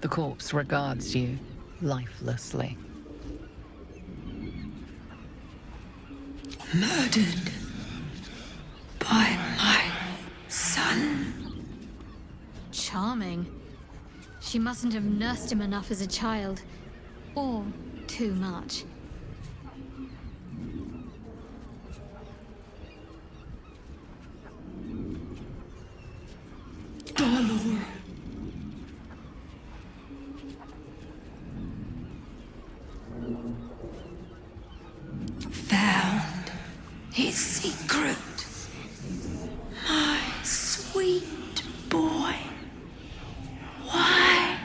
The corpse regards you lifelessly. Murdered by my son. Charming. She mustn't have nursed him enough as a child. Or too much. Baldur. Found his secret. My sweet boy. Why?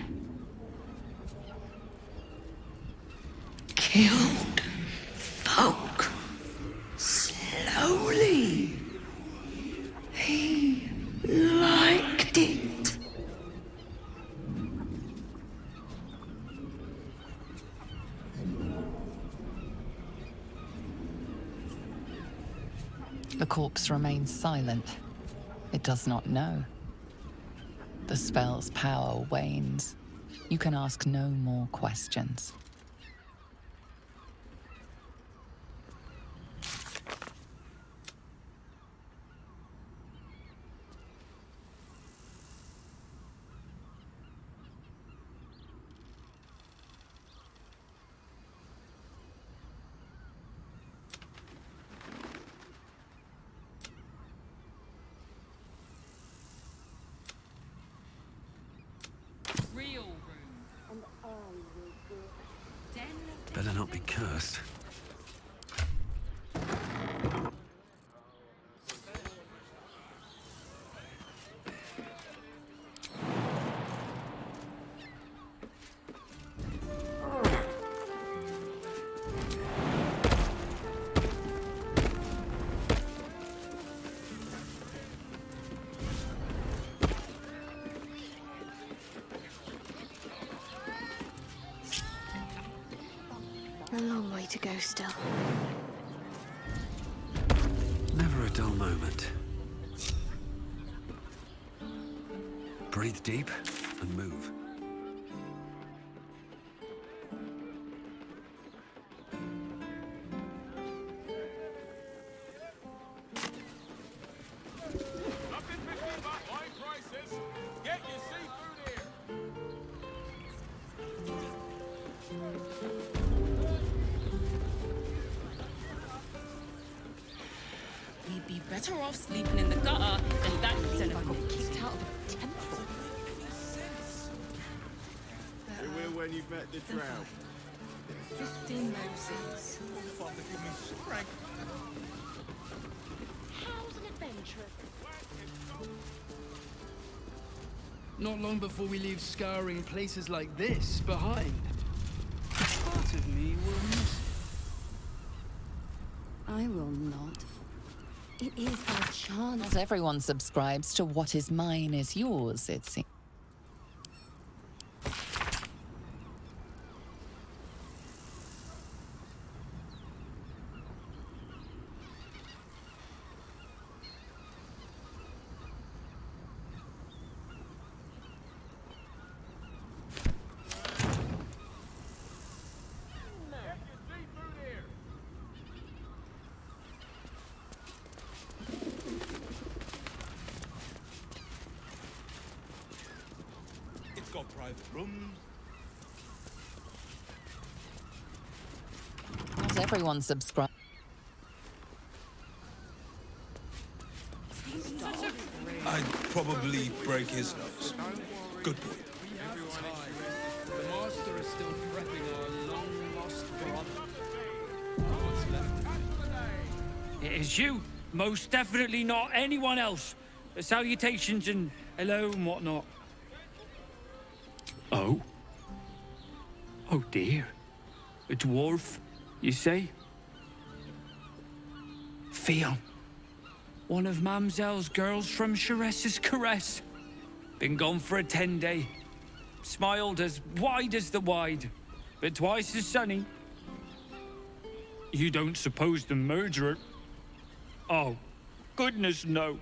Killed folk slowly. He liked it. The corpse remains silent. It does not know. The spell's power wanes. You can ask no more questions. Better not be cursed. A long way to go still. Never a dull moment. Breathe deep and move. We'd be better off sleeping in the gutter than that den of got kicked out of a temple. We will when you've met the drought. 15 Moses. Father, give me strength. How's an adventure? Not long before we leave scouring places like this behind. Part of me will miss. I will not. It is our chance. Not everyone subscribes to what is mine is yours, it seems. Got private rooms. Not everyone subscribes. I'd probably break his nose. Good boy. The master is still prepping our long-lost brother. What's left of him? It is you. Most definitely not anyone else. Salutations and hello and whatnot. Oh? Oh dear. A dwarf, you say? Theon. One of Mamselle's girls from Sharess's Caress. Been gone for a 10-day. Smiled as wide as the wide, but twice as sunny. You don't suppose the murderer? Oh, goodness no.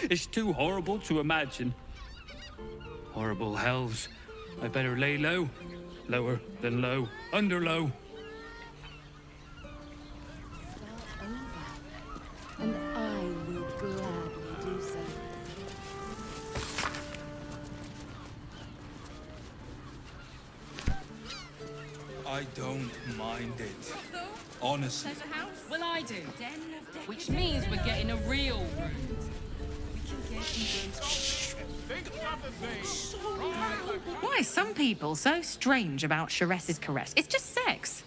It's too horrible to imagine. Horrible hells. I better lay low. Lower than low. Under low. And I will gladly I don't mind it. Honestly. Well, I do. Which means we're getting a real room. Why are some people so strange about Sharess's caress? It's just sex.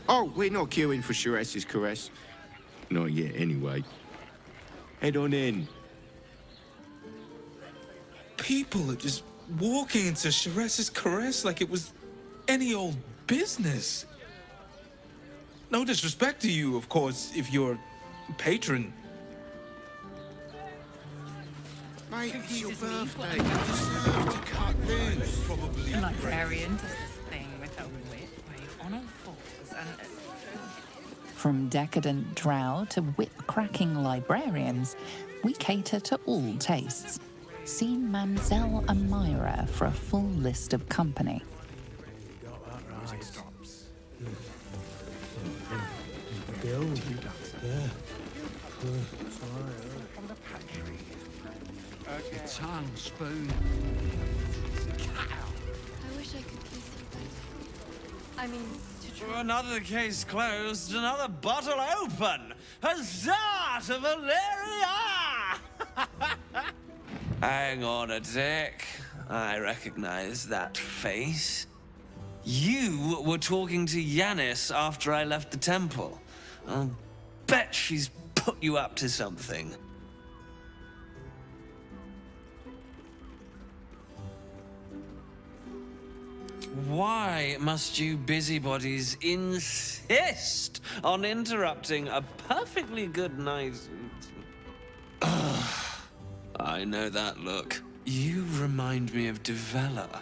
Oh, we're not queuing for Sharess's caress. Not yet, anyway. Head on in. People are just walking into Sharess's caress like it was any old business. No disrespect to you, of course, if you're a patron. Mate, it's your birthday. You deserve to cut loose. Probably. A librarian does this thing with a whip where you're on all fours and... From decadent drow to whip-cracking librarians, we cater to all tastes. See Mamselle Amira for a full list of company. A tongue, spoon. I wish I could kiss you better. I mean, to try. Another case closed, another bottle open. Huzzah to Valeria! Hang on a tick. I recognize that face. You were talking to Yanis after I left the temple. I'll bet she's put you up to something. Why must you busybodies insist on interrupting a perfectly good night? I know that look. You remind me of Devella.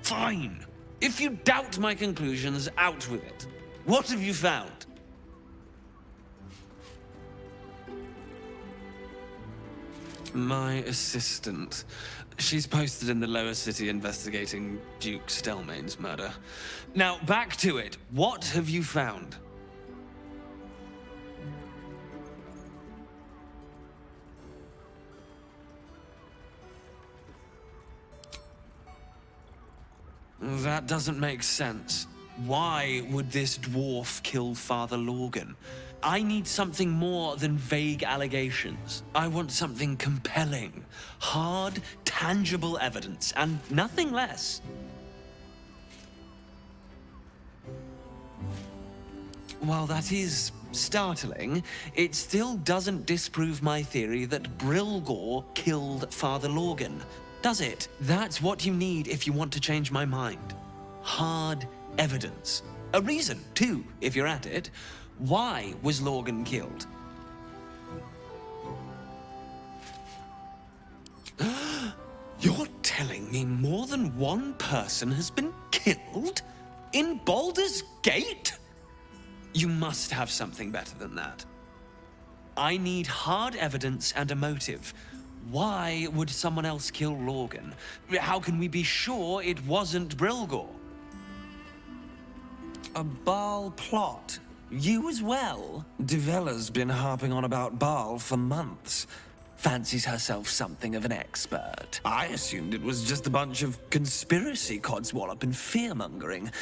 Fine. If you doubt my conclusions, out with it. What have you found? My assistant. She's posted in the lower city investigating Duke Stelmane's murder. Now, back to it. What have you found? That doesn't make sense. Why would this dwarf kill Father Lorgan? I need something more than vague allegations. I want something compelling, hard, tangible evidence, and nothing less. While that is startling, it still doesn't disprove my theory that Brilgor killed Father Lorgan, does it? That's what you need if you want to change my mind. Hard evidence. A reason, too, if you're at it. Why was Lorgan killed? You're telling me more than one person has been killed? In Baldur's Gate? You must have something better than that. I need hard evidence and a motive. Why would someone else kill Lorgan? How can we be sure it wasn't Brilgor? A Baal plot? You as well? Devella's been harping on about Baal for months. Fancies herself something of an expert. I assumed it was just a bunch of conspiracy codswallop and fear-mongering.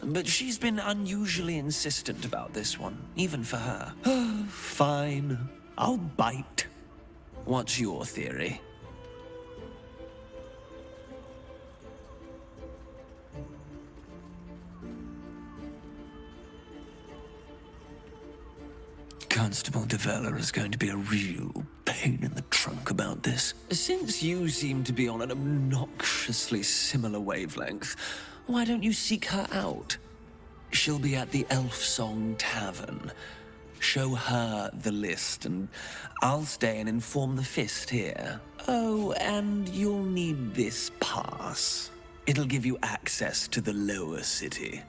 But she's been unusually insistent about this one, even for her. Fine. I'll bite. What's your theory? Constable Devella is going to be a real pain in the trunk about this. Since you seem to be on an obnoxiously similar wavelength, why don't you seek her out? She'll be at the Elf Song Tavern. Show her the list, and I'll stay and inform the Fist here. Oh, and you'll need this pass. It'll give you access to the lower city.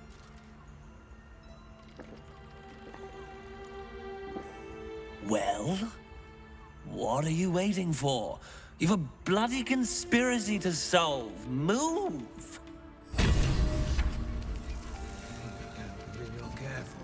Well, what are you waiting for? You've a bloody conspiracy to solve. Move! Be real careful.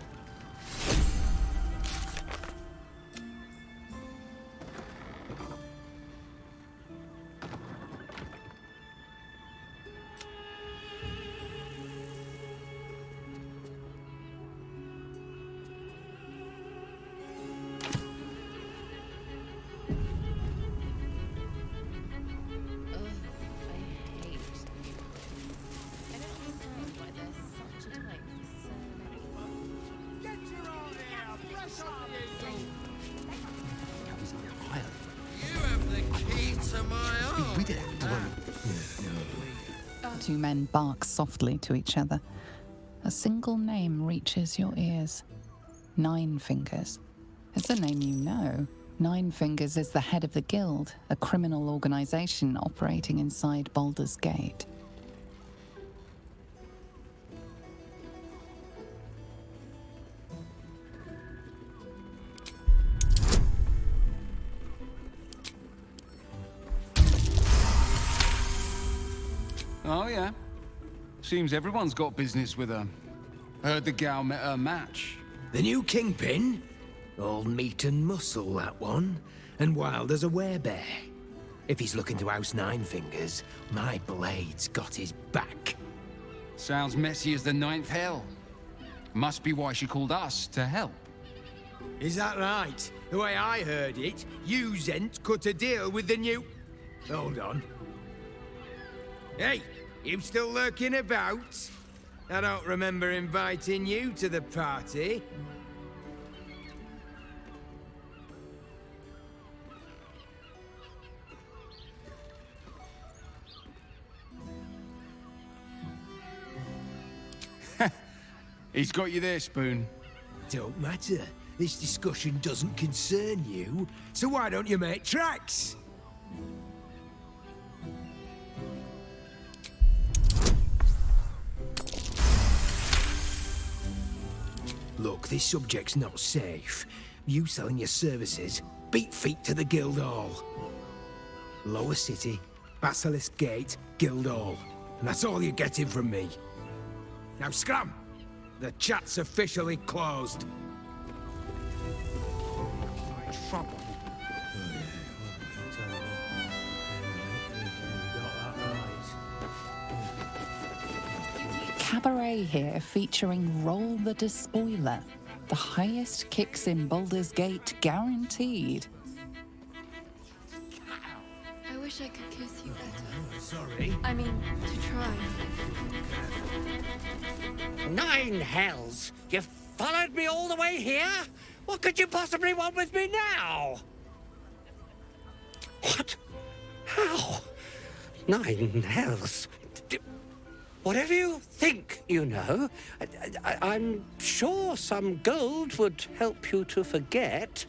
two men bark softly to each other. A single name reaches your ears. Nine Fingers. It's a name you know. Nine Fingers is the head of the Guild, a criminal organization operating inside Baldur's Gate. Oh, yeah. Seems everyone's got business with her. Heard the gal met her match. The new kingpin? All meat and muscle, that one. And wild as a werebear. If he's looking to oust Nine Fingers, my blade's got his back. Sounds messy as the ninth hell. Must be why she called us to help. Is that right? The way I heard it, you Zent cut a deal with the new... Hold on. Hey, you still lurking about? I don't remember inviting you to the party. He's got you there, Spoon. Don't matter. This discussion doesn't concern you, so why don't you make tracks? Look, this subject's not safe. You selling your services, beat feet to the Guildhall. Lower City, Basilisk Gate, Guildhall. And that's all you're getting from me. Now scram! The chat's officially closed. Trouble. Cabaret here featuring Roll the Despoiler. The highest kicks in Baldur's Gate guaranteed. I wish I could kiss you better. Sorry. I mean, to try. 9 hells! You followed me all the way here? What could you possibly want with me now? What? How? 9 hells? Whatever you think, you know, I'm sure some gold would help you to forget.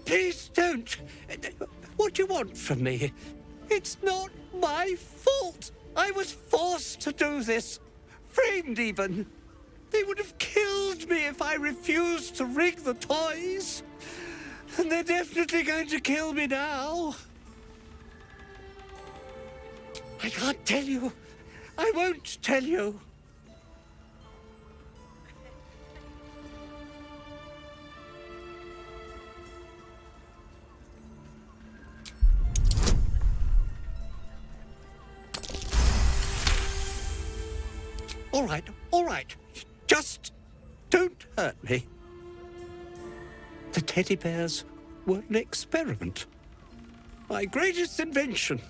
Please don't. What do you want from me? It's not my fault. I was forced to do this. Framed even. They would have killed me if I refused to rig the toys. And they're definitely going to kill me now. I can't tell you. I won't tell you. All right. Just don't hurt me. The teddy bears were an experiment. My greatest invention.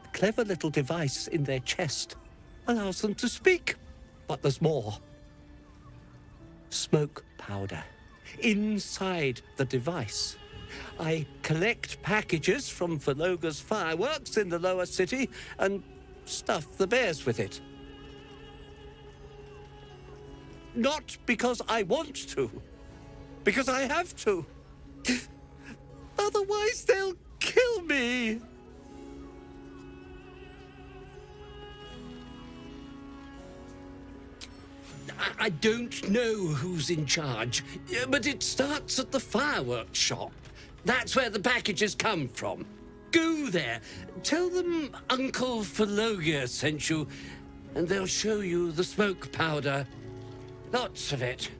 A clever little device in their chest allows them to speak. But there's more. Smoke powder. Inside the device. I collect packages from Verloga's fireworks in the lower city and stuff the bears with it. Not because I want to. Because I have to. Otherwise, they'll kill me. I don't know who's in charge, but it starts at the fireworks shop. That's where the packages come from. Go there. Tell them Uncle Verloga sent you, and they'll show you the smoke powder. Lots of it.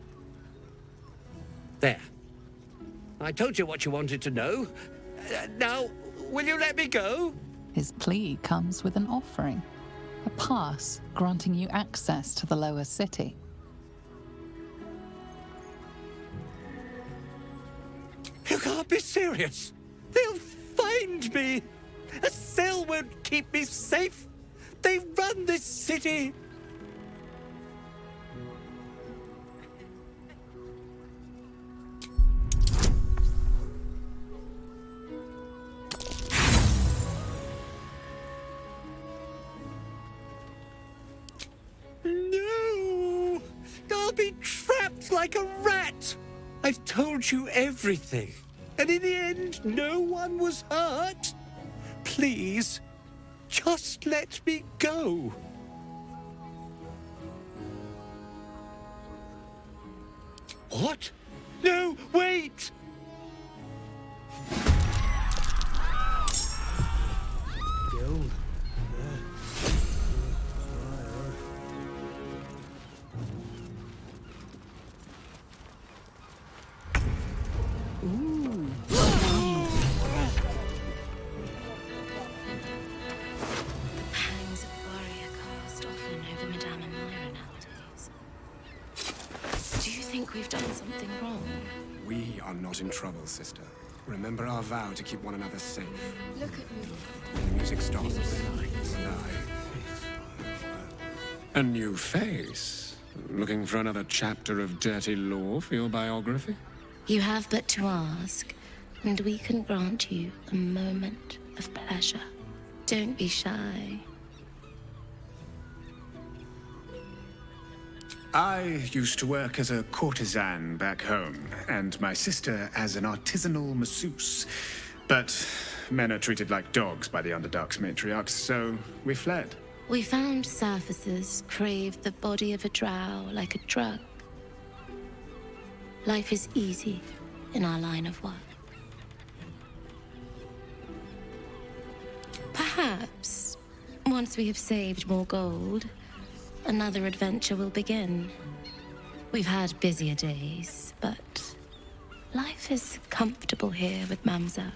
There. I told you what you wanted to know. Now, will you let me go? His plea comes with an offering. A pass granting you access to the lower city. You can't be serious. They'll find me. A cell won't keep me safe. They run this city. like a rat! I've told you everything, and in the end, no one was hurt. Please, just let me go. What? No, wait! Guild. Pangs of warrior cast often over Madame and Myra nowadays. Do you think we've done something wrong? We are not in trouble, sister. Remember our vow to keep one another safe. Look at me. When the music stops, you and I. A new face? Looking for another chapter of dirty lore for your biography? You have but to ask, and we can grant you a moment of pleasure. Don't be shy. I used to work as a courtesan back home, and my sister as an artisanal masseuse. But men are treated like dogs by the Underdark's matriarchs, so we fled. We found surfacers crave the body of a drow like a drug. Life is easy in our line of work. Perhaps, once we have saved more gold, another adventure will begin. We've had busier days, but life is comfortable here with Mamza.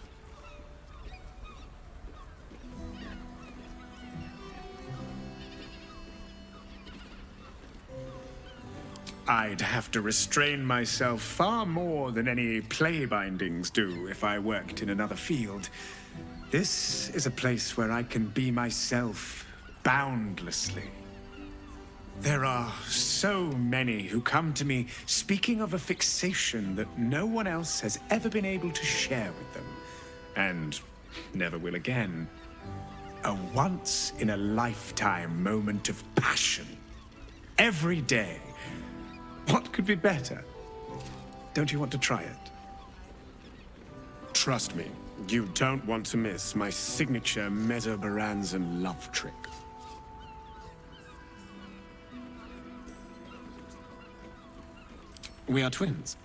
I'd have to restrain myself far more than any play bindings do if I worked in another field. This is a place where I can be myself boundlessly. There are so many who come to me speaking of a fixation that no one else has ever been able to share with them, and never will again. A once-in-a-lifetime moment of passion. Every day. What could be better? Don't you want to try it? Trust me, you don't want to miss my signature Mesobaranzan love trick. We are twins.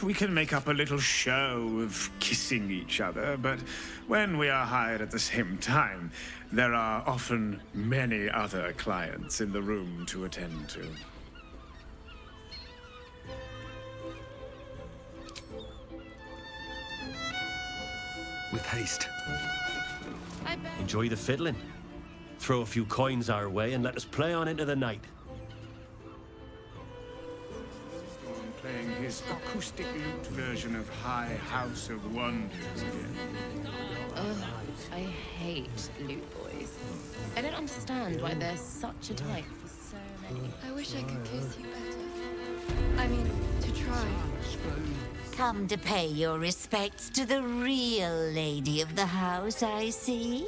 We can make up a little show of kissing each other, but when we are hired at the same time, there are often many other clients in the room to attend to. With haste. Enjoy the fiddling. Throw a few coins our way and let us play on into the night. Playing his acoustic lute version of High House of Wonders again. Ugh, I hate loot boys. I don't understand why they're such a type for so many. I wish I could kiss you better. I mean, to try. Come to pay your respects to the real lady of the house, I see.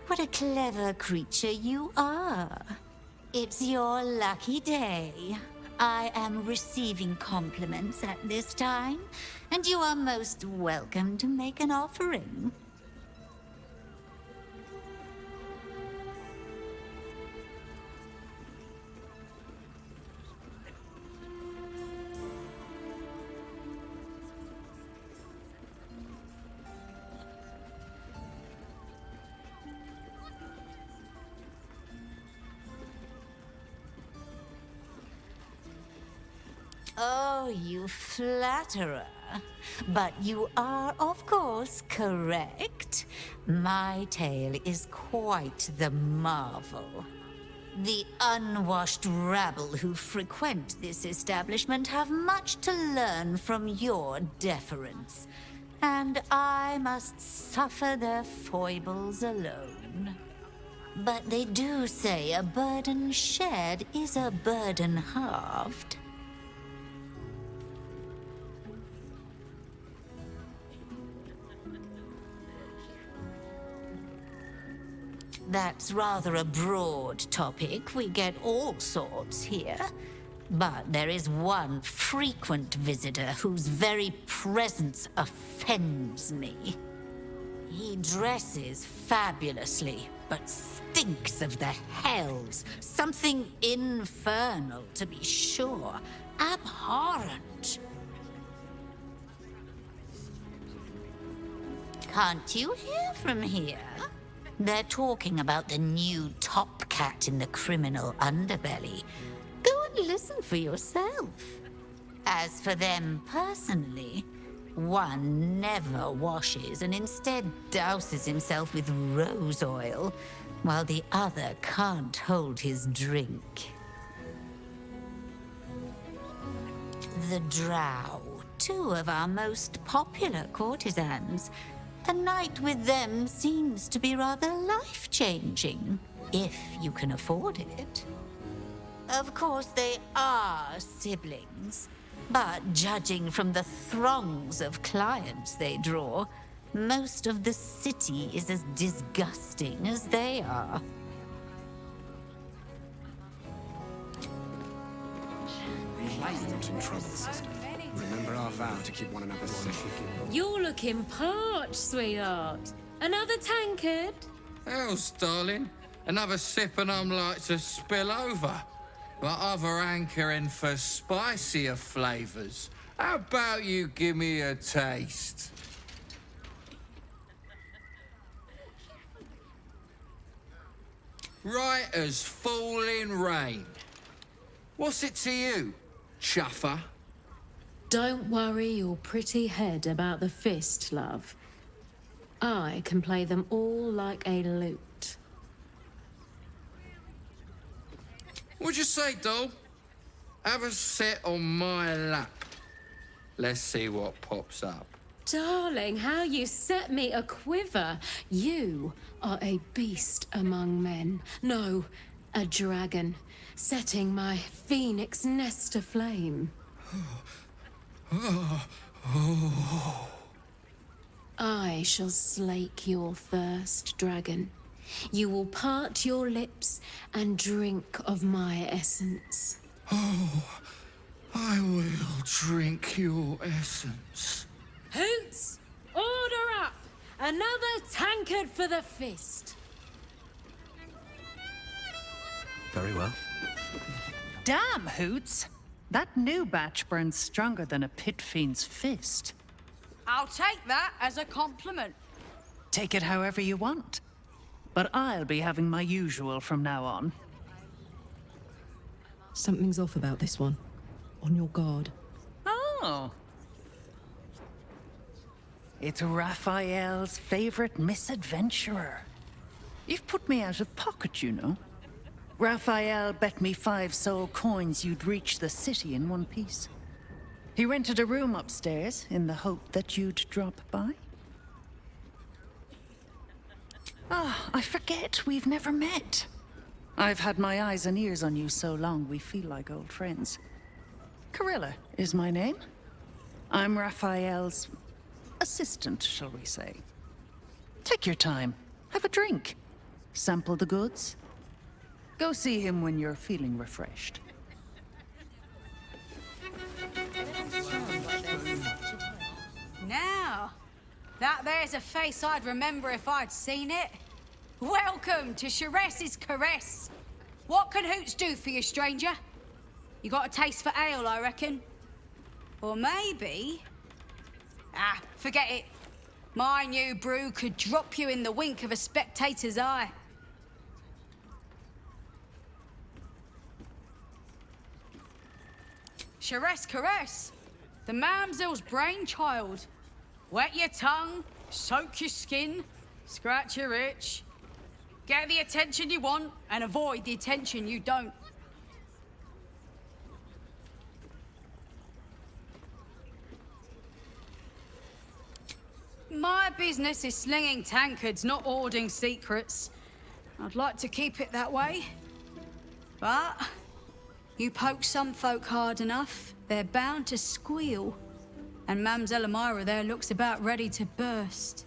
What a clever creature you are. It's your lucky day. I am receiving compliments at this time, and you are most welcome to make an offering. Oh, you flatterer. But you are, of course, correct. My tale is quite the marvel. The unwashed rabble who frequent this establishment have much to learn from your deference, and I must suffer their foibles alone. But they do say a burden shared is a burden halved. That's rather a broad topic. We get all sorts here. But there is one frequent visitor whose very presence offends me. He dresses fabulously, but stinks of the hells. Something infernal, to be sure. Abhorrent. Can't you hear from here? They're talking about the new top cat in the criminal underbelly. Go and listen for yourself. As for them personally, one never washes and instead douses himself with rose oil, while the other can't hold his drink. The Drow, two of our most popular courtesans. A night with them seems to be rather life-changing, if you can afford it. Of course, they are siblings, but judging from the throngs of clients they draw, most of the city is as disgusting as they are. In trouble, sister. Remember our vow to keep one another safe. You're looking parched, sweetheart. Another tankard? Else, darling. Another sip and I'm like to spill over. But other hankering for spicier flavours. How about you give me a taste? Right as falling rain. What's it to you, chuffer? Don't worry your pretty head about the fist, love. I can play them all like a lute. What'd you say, doll? Have a sit on my lap. Let's see what pops up. Darling, how you set me a quiver. You are a beast among men. No, a dragon, setting my phoenix nest aflame. I shall slake your thirst, dragon. You will part your lips and drink of my essence. Oh, I will drink your essence. Hoots, order up! Another tankard for the fist. Very well. Damn, Hoots! That new batch burns stronger than a pit fiend's fist. I'll take that as a compliment. Take it however you want. But I'll be having my usual from now on. Something's off about this one. On your guard. Oh. It's Raphael's favorite misadventurer. You've put me out of pocket, you know. Raphael bet me 5 soul coins you'd reach the city in one piece. He rented a room upstairs in the hope that you'd drop by. Ah, I forget we've never met. I've had my eyes and ears on you so long we feel like old friends. Carilla is my name. I'm Raphael's assistant, shall we say. Take your time. Have a drink. Sample the goods. Go see him when you're feeling refreshed. Now, that there's a face I'd remember if I'd seen it. Welcome to Sheress's Caress. What can Hoots do for you, stranger? You got a taste for ale, I reckon? Or maybe... Ah, forget it. My new brew could drop you in the wink of a spectator's eye. Sheress Caress, the mamsel's brainchild. Wet your tongue, soak your skin, scratch your itch. Get the attention you want and avoid the attention you don't. My business is slinging tankards, not hoarding secrets. I'd like to keep it that way. But you poke some folk hard enough, they're bound to squeal. And Mamselle Amira there looks about ready to burst.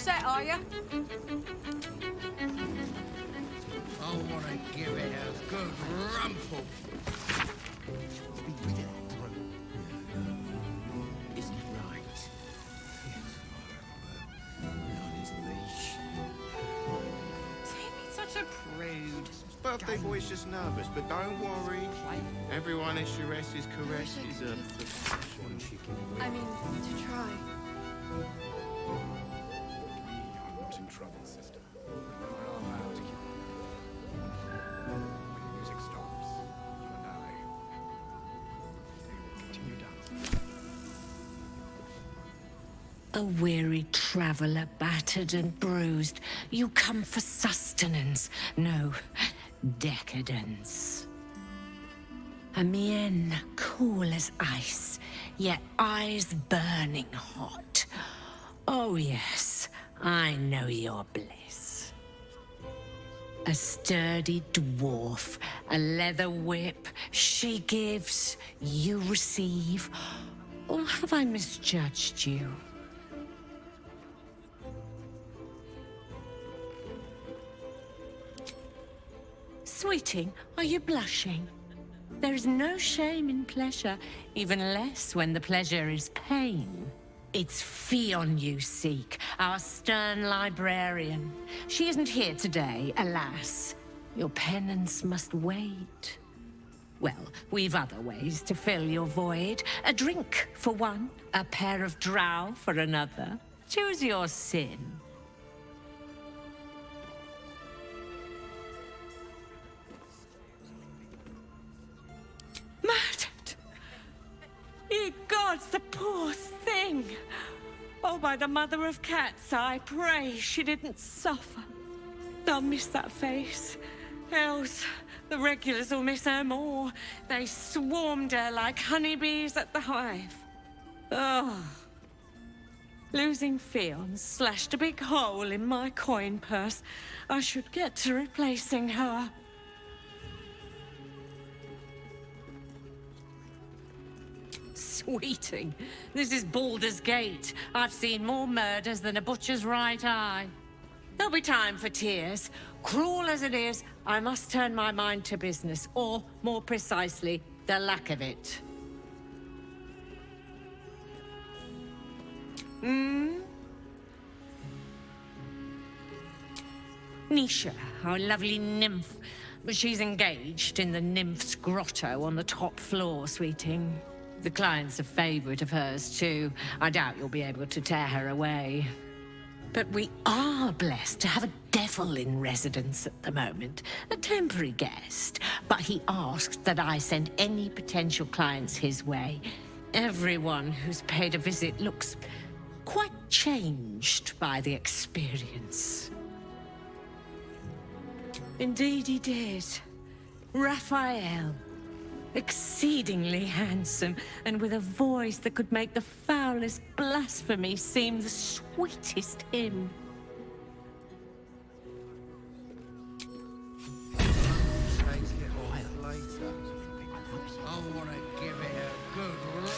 set, are you? I want to give it a good rumple. Is he right? On his leash. Timmy's such a prude. Birthday boy's just nervous, but don't worry. Everyone at Shire's caress deserves the one she can. I mean, to try. We are not in trouble, sister. Remember our vow to keep. When the music stops, you and I, we will continue dancing. A weary traveller, battered and bruised, you come for sustenance, no, decadence. A mien cool as ice, yet eyes burning hot. Oh yes, I know your bliss. A sturdy dwarf, a leather whip, she gives, you receive. Or have I misjudged you? Sweeting, are you blushing? There is no shame in pleasure, even less when the pleasure is pain. It's Fionn you seek, our stern librarian. She isn't here today, alas. Your penance must wait. Well, we've other ways to fill your void. A drink for one, a pair of drow for another. Choose your sin. Murdered! Ye gods, the poor thing! Oh, by the mother of cats, I pray she didn't suffer. They'll miss that face. Else, the regulars will miss her more. They swarmed her like honeybees at the hive. Oh. Losing Fionn slashed a big hole in my coin purse. I should get to replacing her. Sweeting, this is Baldur's Gate. I've seen more murders than a butcher's right eye. There'll be time for tears. Cruel as it is, I must turn my mind to business, or, more precisely, the lack of it. Nisha, our lovely nymph. She's engaged in the nymph's grotto on the top floor, sweeting. The client's a favorite of hers, too. I doubt you'll be able to tear her away. But we are blessed to have a devil in residence at the moment. A temporary guest. But he asked that I send any potential clients his way. Everyone who's paid a visit looks quite changed by the experience. Indeed he did. Raphael. Exceedingly handsome, and with a voice that could make the foulest blasphemy seem the sweetest hymn. Take it off later. I want to give it a good look.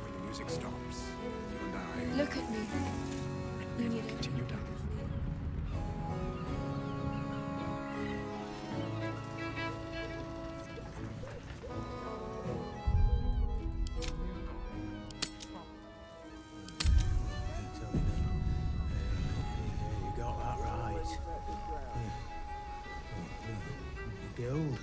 When the music stops, you and I. Look at me. You need it. Continue dancing. You got that right. The guild.